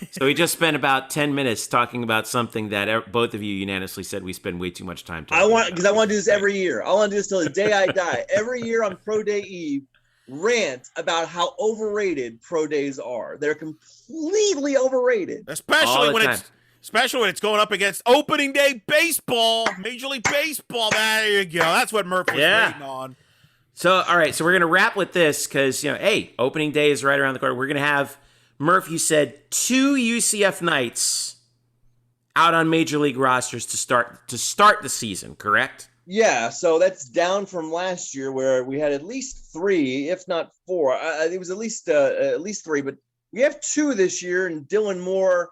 So we just spent about 10 minutes talking about something that both of you unanimously said we spend way too much time talking about. Because I want to do this every year. I want to do this till the day I die. Every year on Pro Day Eve, rant about how overrated pro days are. They're completely overrated. Especially when it's going up against opening day baseball, Major League Baseball. There you go. That's what Murph was waiting on. So, all right. So we're going to wrap with this because, hey, opening day is right around the corner. We're going to have, Murph, you said 2 UCF nights out on Major League rosters to start the season, correct? Yeah, so that's down from last year where we had at least 3, if not 4. It was at least 3, but we have 2 this year, and Dylan Moore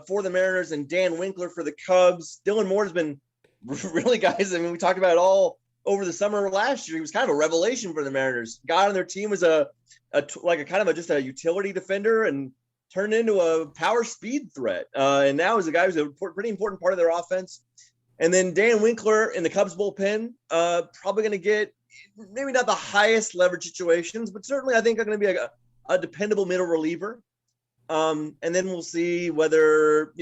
for the Mariners and Dan Winkler for the Cubs. Dylan Moore has been really, guys, I mean, we talked about it all over the summer last year. He was kind of a revelation for the Mariners. Got on their team as just a utility defender and turned into a power speed threat. And now is a guy who's a pretty important part of their offense. And then Dan Winkler in the Cubs bullpen, probably going to get maybe not the highest leverage situations, but certainly I think are going to be a dependable middle reliever. And then we'll see whether,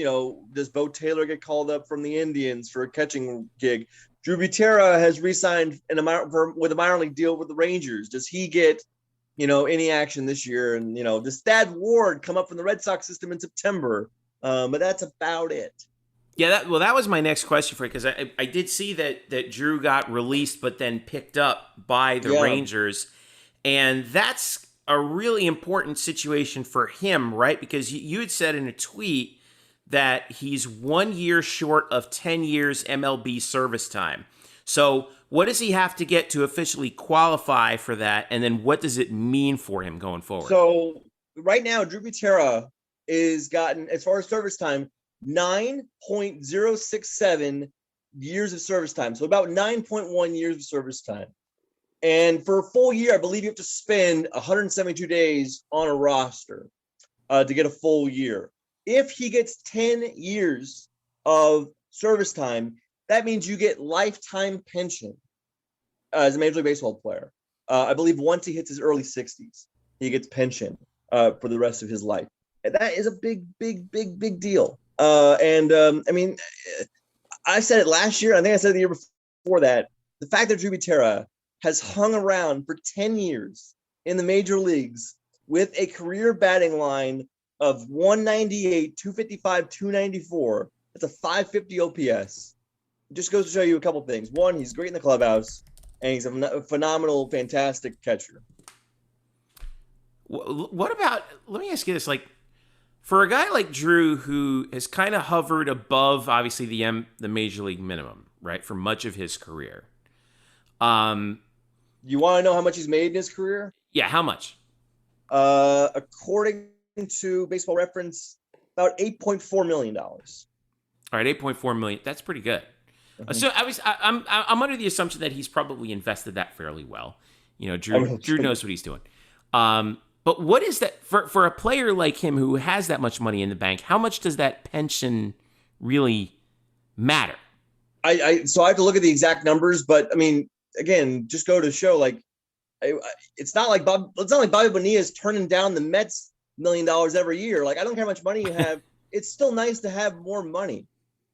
does Bo Taylor get called up from the Indians for a catching gig? Drew Butera has re-signed with a minor league deal with the Rangers. Does he get, any action this year? And, does Thad Ward come up from the Red Sox system in September? But that's about it. Yeah, that was my next question for you, because I did see that Drew got released but then picked up by the Rangers, and that's a really important situation for him, right? Because you had said in a tweet that he's 1 year short of 10 years MLB service time. So what does he have to get to officially qualify for that, and then what does it mean for him going forward? So right now, Drew Butera is gotten, as far as service time, 9.067 years of service time. So about 9.1 years of service time. And for a full year, I believe you have to spend 172 days on a roster to get a full year. If he gets 10 years of service time, that means you get lifetime pension as a Major League Baseball player. I believe once he hits his early 60s, he gets pension for the rest of his life. And that is a big deal. I mean, I said it last year. I think I said it the year before that. The fact that Drew Butera has hung around for 10 years in the major leagues with a career batting line of 198, 255, 294. That's a 550 OPS. It just goes to show you a couple things. One, he's great in the clubhouse, and he's a phenomenal, fantastic catcher. What about, let me ask you this, like, for a guy like Drew who has kind of hovered above, obviously, the major league minimum, right, for much of his career. You want to know how much he's made in his career? Yeah, how much? According to Baseball Reference, about $8.4 million. All right, $8.4 million. That's pretty good. So I'm under the assumption that he's probably invested that fairly well. You know, Drew knows what he's doing. But what is that for a player like him who has that much money in the bank? How much does that pension really matter? So I have to look at the exact numbers, but I mean, again, just go to show like it's not like Bobby Bonilla is turning down the Mets $1 million every year. Like, I don't care how much money you have. It's still nice to have more money.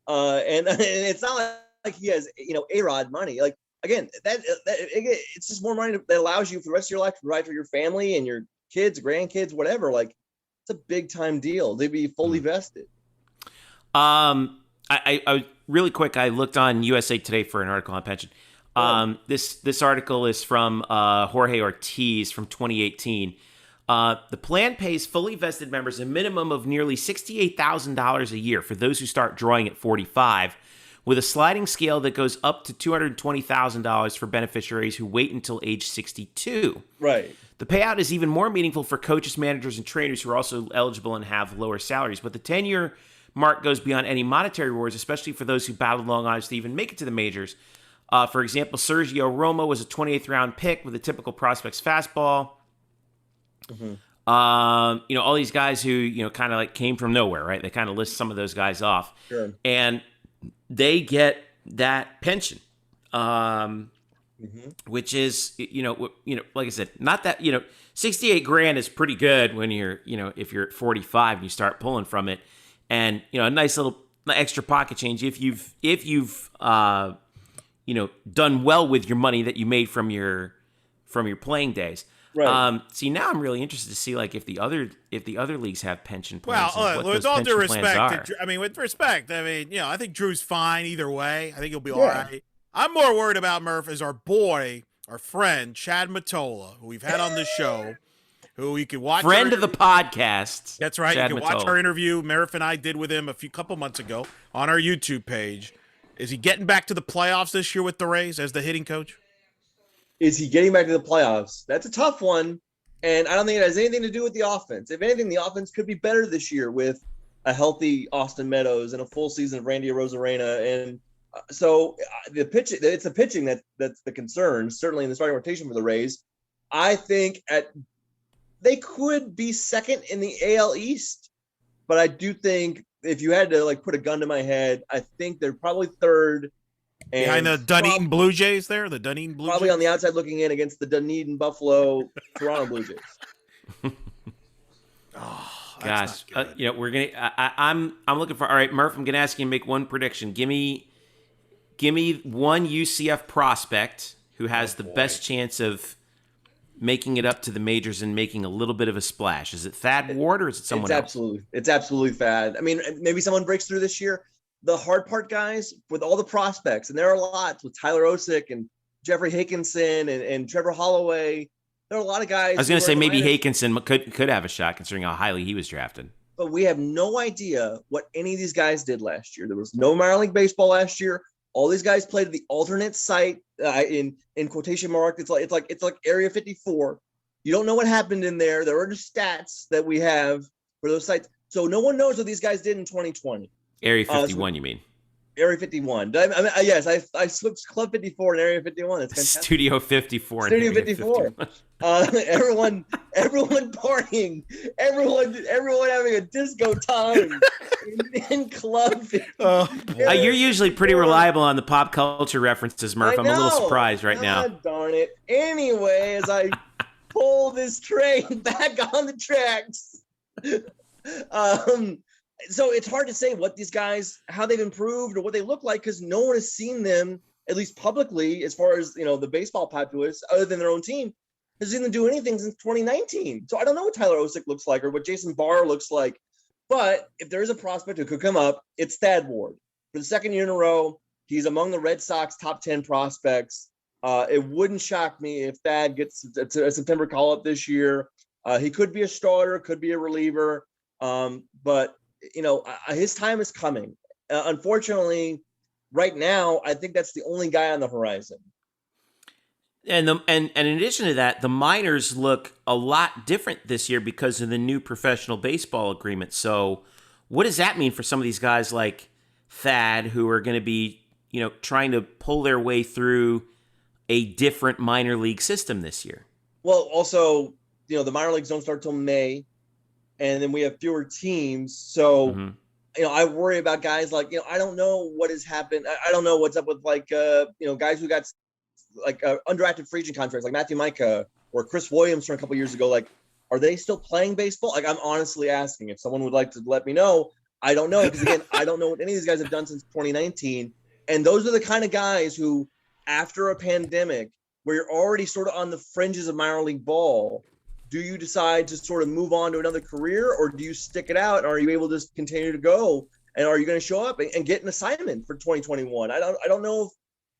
And it's not like he has, A-Rod money. Like, again, it's just more money that allows you for the rest of your life to provide for your family and your kids, grandkids, whatever. Like, it's a big time deal. They'd be fully vested. I really quick, I looked on USA Today for an article on pension. This article is from Jorge Ortiz from 2018. The plan pays fully vested members a minimum of nearly $68,000 a year for those who start drawing at 45, with a sliding scale that goes up to $220,000 for beneficiaries who wait until age 62. Right. The payout is even more meaningful for coaches, managers, and trainers who are also eligible and have lower salaries. But the 10-year mark goes beyond any monetary rewards, especially for those who battled long odds to even make it to the majors. For example, Sergio Romo was a 28th round pick with a typical prospect's fastball. Mm-hmm. All these guys who, kind of like came from nowhere, right? They kind of list some of those guys off. Sure. And they get that pension, which is, like I said, not that, $68,000 is pretty good when you're, if you're at 45 and you start pulling from it, and, a nice little extra pocket change if you've done well with your money that you made from your playing days. Right. See, now I'm really interested to see like if the other leagues have pension plans. Well, with all due respect, I think Drew's fine either way. I think he'll be all right. I'm more worried about Murph is our friend Chad Mottola, who we've had on the show, who you can watch. Friend of the podcast. That's right. Chad you can Mottola. Watch our interview Murph and I did with him a couple months ago on our YouTube page. Is he getting back to the playoffs this year with the Rays as the hitting coach? Is he getting back to the playoffs? That's a tough one, and I don't think it has anything to do with the offense. If anything, the offense could be better this year with a healthy Austin Meadows and a full season of Randy Arozarena. And so it's the pitching that's the concern, certainly in the starting rotation for the Rays. I think they could be second in the AL East, but I do think if you had to put a gun to my head, I think they're probably third. Behind the Dunedin Blue Jays there? The Dunedin Blue probably Jays? On the outside looking in against the Dunedin Buffalo Toronto Blue Jays. Gosh, we're gonna. I'm looking for. All right, Murph, I'm gonna ask you to make one prediction. Give me one UCF prospect who has the best chance of making it up to the majors and making a little bit of a splash. Is it Thad Ward or is it someone else? It's absolutely Thad. I mean, maybe someone breaks through this year. The hard part, guys, with all the prospects, and there are lots with Tyler Osick and Jeffrey Hickinson and Trevor Holloway. There are a lot of guys. I was going to say maybe Hickinson could have a shot considering how highly he was drafted. But we have no idea what any of these guys did last year. There was no minor league baseball last year. All these guys played at the alternate site in quotation mark. It's like Area 54. You don't know what happened in there. There are just stats that we have for those sites. So no one knows what these guys did in 2020. Area 51, you mean? Area 51. Yes, I switched Club 54 and Area 51. It's fantastic. Studio 54. Studio 54. Everyone partying. Everyone having a disco time in Club 54. You're usually pretty reliable on the pop culture references, Murph. I'm a little surprised right now. Darn it. Anyway, as I pull this train back on the tracks, so it's hard to say what these guys, how they've improved or what they look like, because no one has seen them, at least publicly, as far as the baseball populace, other than their own team, has seen them do anything since 2019. So I don't know what Tyler Osick looks like or what Jason Barr looks like. But if there is a prospect who could come up, it's Thad Ward. For the second year in a row, he's among the Red Sox top 10 prospects. It wouldn't shock me if Thad gets a September call-up this year. He could be a starter, could be a reliever, but his time is coming. Unfortunately, right now, I think that's the only guy on the horizon. And in addition to that, the minors look a lot different this year because of the new professional baseball agreement. So, what does that mean for some of these guys like Thad, who are going to be, trying to pull their way through a different minor league system this year? Well, also, the minor leagues don't start till May, and then we have fewer teams. So, I worry about guys like, I don't know what has happened. I don't know what's up with guys who got undrafted free agent contracts like Matthew Micah or Chris Williams from a couple years ago. Like, are they still playing baseball? Like, I'm honestly asking. If someone would like to let me know, I don't know. Because again, I don't know what any of these guys have done since 2019. And those are the kind of guys who, after a pandemic, where you're already sort of on the fringes of minor league ball, do you decide to sort of move on to another career, or do you stick it out? Are you able to just continue to go? And are you going to show up and get an assignment for 2021? I don't know if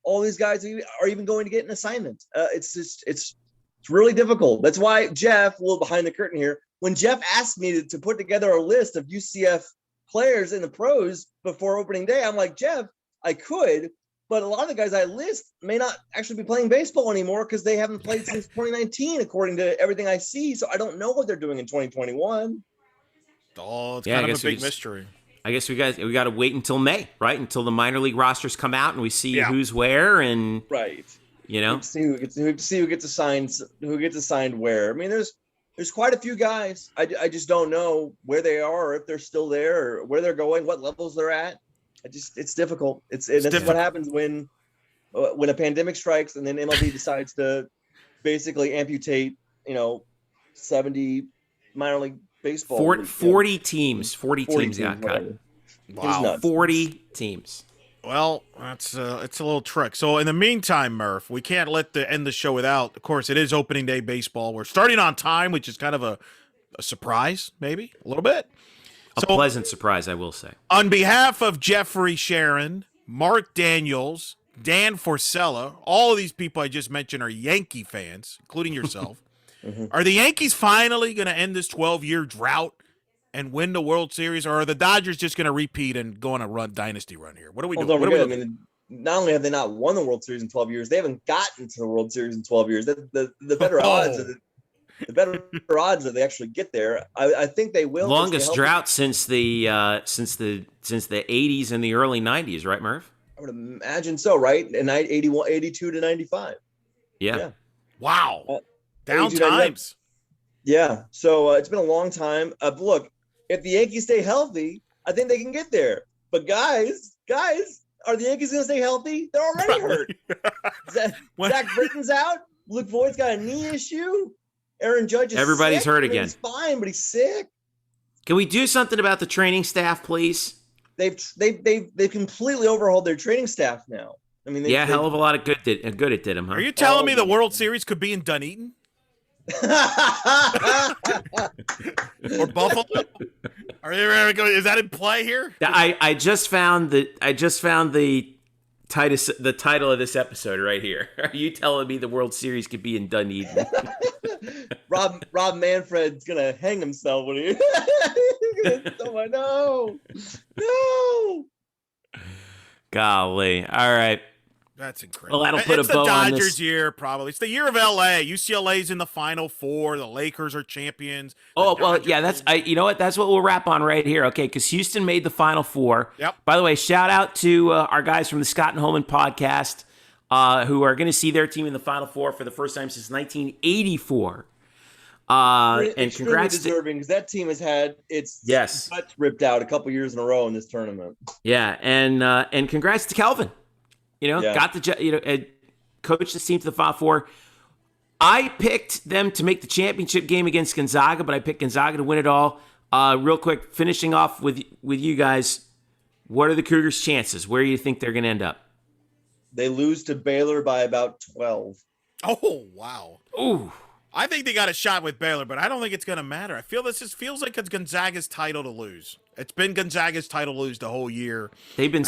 all these guys are even going to get an assignment. It's really difficult. That's why Jeff, a little behind the curtain here, when Jeff asked me to put together a list of UCF players in the pros before opening day, I'm like, Jeff, I could, but a lot of the guys I list may not actually be playing baseball anymore because they haven't played since 2019, according to everything I see. So I don't know what they're doing in 2021. Oh, it's kind of a big mystery. I guess we got to wait until May, right? Until the minor league rosters come out and we see who's where, and right, see who gets assigned where. I mean, there's quite a few guys. I just don't know where they are, or if they're still there, or where they're going, what levels they're at. It's difficult. That's what happens when a pandemic strikes and then MLB decides to basically amputate 70 minor league baseball. 40 teams got cut. Wow. 40 teams. Well, it's a little trick. So in the meantime, Murph, we can't end the show without, of course, it is opening day baseball. We're starting on time, which is kind of a surprise, maybe a little bit. A pleasant surprise, I will say. On behalf of Jeffrey Sharon, Mark Daniels, Dan Forcella, all of these people I just mentioned are Yankee fans, including yourself. Are the Yankees finally going to end this 12-year drought and win the World Series, or are the Dodgers just going to repeat and go on a dynasty run here? What are we doing? Not only have they not won the World Series in 12 years, they haven't gotten to the World Series in 12 years. The better odds of the better odds that they actually get there. I think they will. Longest drought since the 80s and the early 90s, right, Murph? I would imagine so, right? And 82 to 95. Yeah. Wow. Down times. Yeah. So it's been a long time. Look, if the Yankees stay healthy, I think they can get there. But guys, are the Yankees going to stay healthy? They're already hurt. Zach Britton's out. Luke Voigt's got a knee issue. Aaron Judge is Everybody's sick. hurt again. He's fine, but he's sick. Can we do something about the training staff, please? They've completely overhauled their training staff now. I mean, hell of a lot of good it did them, huh? Are you telling me the World Series could be in Dunedin? Or Buffalo? Is that in play here? I just found the title of this episode right here. Are you telling me the World Series could be in Dunedin? Rob Manfred's gonna hang himself when he. No. Golly! All right. That's incredible. Well, that'll put a bow on this. It's the Dodgers' year, probably. It's the year of LA. UCLA's in the Final Four. The Lakers are champions. Oh, well, yeah, you know what? That's what we'll wrap on right here. Okay, because Houston made the Final Four. Yep. By the way, shout out to our guys from the Scott and Holman podcast who are going to see their team in the Final Four for the first time since 1984. And congrats deserving, because that team has had its butts ripped out a couple years in a row in this tournament. Yeah, and congrats to Kelvin. Got the coached this team to the Final Four. I picked them to make the championship game against Gonzaga, but I picked Gonzaga to win it all. Real quick, finishing off with you guys, what are the Cougars' chances? Where do you think they're going to end up? They lose to Baylor by about 12. Oh, wow. Ooh. I think they got a shot with Baylor, but I don't think it's going to matter. I feel this feels like it's Gonzaga's title to lose. It's been Gonzaga's title to lose the whole year. They've been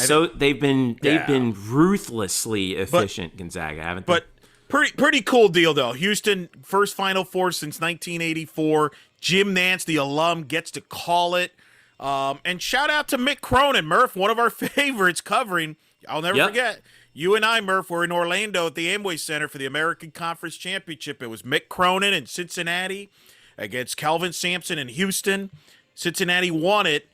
ruthlessly efficient, Gonzaga, haven't they? Pretty cool deal, though. Houston, first Final Four since 1984. Jim Nantz, the alum, gets to call it. And shout out to Mick Cronin, Murph, one of our favorites covering. I'll never forget. You and I, Murph, were in Orlando at the Amway Center for the American Conference Championship. It was Mick Cronin in Cincinnati against Calvin Sampson in Houston. Cincinnati won it.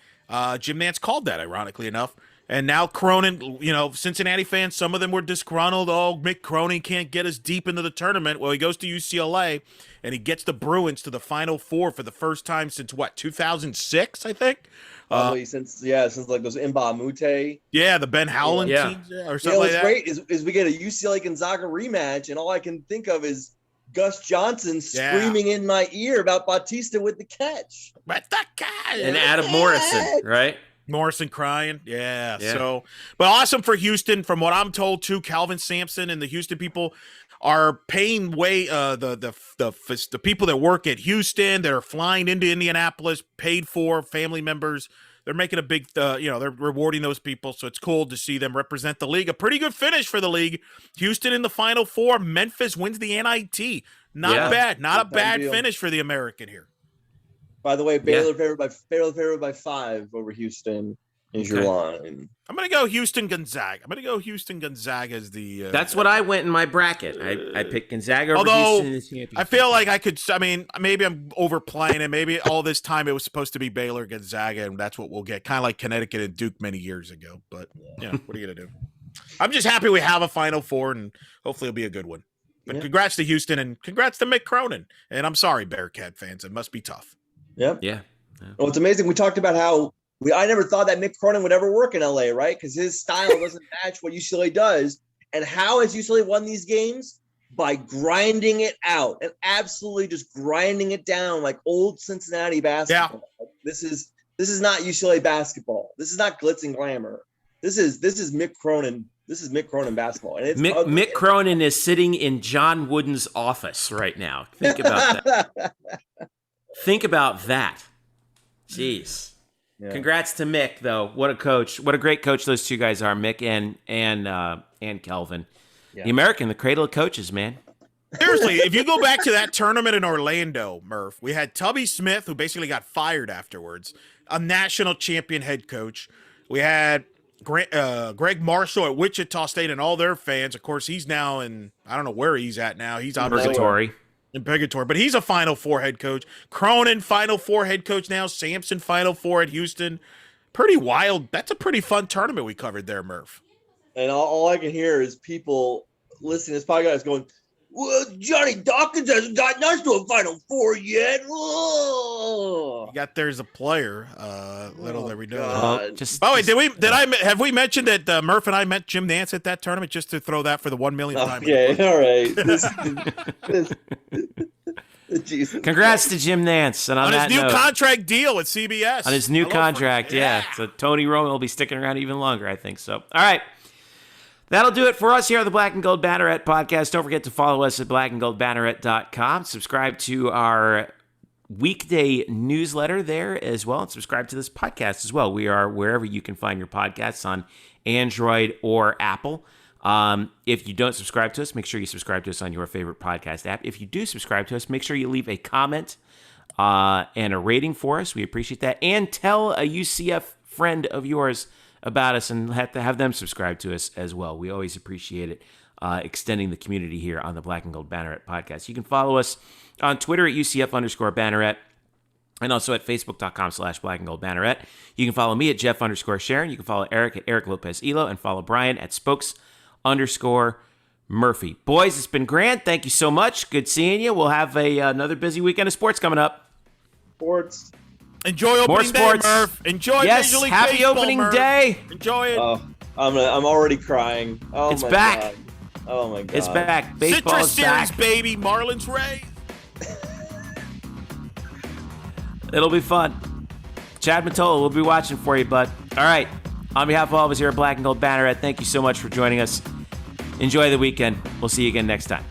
Jim Nantz called that, ironically enough. And now Cronin, Cincinnati fans, some of them were disgruntled. Oh, Mick Cronin can't get us deep into the tournament. Well, he goes to UCLA, and he gets the Bruins to the Final Four for the first time since, 2006, I think? Probably since like those Imba Mute. Yeah, the Ben Howland teams or something like that. What's great is we get a UCLA Gonzaga rematch, and all I can think of is Gus Johnson screaming in my ear about Bautista with the catch. With the catch! And Adam Morrison, right? Morrison crying. Yeah. So, but awesome for Houston. From what I'm told, too, Calvin Sampson and the Houston people are paying way the people that work at Houston that are flying into Indianapolis, paid for, family members. They're making a big, they're rewarding those people. So it's cool to see them represent the league. A pretty good finish for the league. Houston in the Final Four. Memphis wins the NIT. Not bad. Not a bad finish for the American here. By the way, Baylor favored by 5 over Houston is your line. I'm going to go Houston Gonzaga. As the. That's what I went in my bracket. I picked Gonzaga over Houston in the championship. I feel like I could. I mean, maybe I'm overplaying it. Maybe all this time it was supposed to be Baylor Gonzaga, and that's what we'll get. Kind of like Connecticut and Duke many years ago. But what are you going to do? I'm just happy we have a Final Four, and hopefully it'll be a good one. But congrats to Houston, and congrats to Mick Cronin. And I'm sorry, Bearcat fans. It must be tough. Yep. Yeah. Well, it's amazing. We talked about how I never thought that Mick Cronin would ever work in LA, right? Because his style doesn't match what UCLA does. And how has UCLA won these games? By grinding it out and absolutely just grinding it down like old Cincinnati basketball. Yeah. This is not UCLA basketball. This is not glitz and glamour. This is Mick Cronin. This is Mick Cronin basketball. And it's Mick Cronin is sitting in John Wooden's office right now. Think about that. Think about that. Jeez. Yeah. Congrats to Mick, though. What a coach. What a great coach those two guys are, Mick and Kelvin. Yeah. The American, the cradle of coaches, man. Seriously, if you go back to that tournament in Orlando, Murph, we had Tubby Smith, who basically got fired afterwards, a national champion head coach. We had Greg Marshall at Wichita State and all their fans. Of course, he's now in, I don't know where he's at now. He's out in Purgatory, but he's a Final Four head coach. Cronin, Final Four head coach now. Sampson, Final Four at Houston. Pretty wild. That's a pretty fun tournament we covered there, Murph. And all I can hear is people listening to this podcast going, well, Johnny Dawkins hasn't gotten us to a Final Four yet. Whoa. You got there's a player. Little that we know. Have we mentioned that Murph and I met Jim Nantz at that tournament, just to throw that for the 1 millionth time? Okay, all right. Congrats to Jim Nantz and on his new contract deal with CBS. On his new contract, yeah. So Tony Roman will be sticking around even longer, I think so. All right. That'll do it for us here on the Black and Gold Banneret Podcast. Don't forget to follow us at blackandgoldbanneret.com. Subscribe to our weekday newsletter there as well, and subscribe to this podcast as well. We are wherever you can find your podcasts on Android or Apple. If you don't subscribe to us, make sure you subscribe to us on your favorite podcast app. If you do subscribe to us, make sure you leave a comment and a rating for us. We appreciate that. And tell a UCF friend of yours about us and have them subscribe to us as well. We always appreciate it, extending the community here on the Black and Gold Banneret Podcast. You can follow us on Twitter at UCF_Banneret and also at Facebook.com/Black and Gold Banneret. You can follow me at Jeff_Sharon. You can follow Eric at Eric Lopez Elo and follow Brian at Spokes_Murphy. Boys, it's been grand. Thank you so much. Good seeing you. We'll have another busy weekend of sports coming up. Sports. Enjoy opening day, Murph. Enjoy Major League happy Baseball, opening Murph. day. Enjoy it. I'm already crying. Oh, it's back. God. Oh my God. It's back. Baseball Citrus is back. Series, baby. Marlins Rays. It'll be fun. Chad Mottola, we'll be watching for you, bud. All right. On behalf of all of us here at Black and Gold Banneret, thank you so much for joining us. Enjoy the weekend. We'll see you again next time.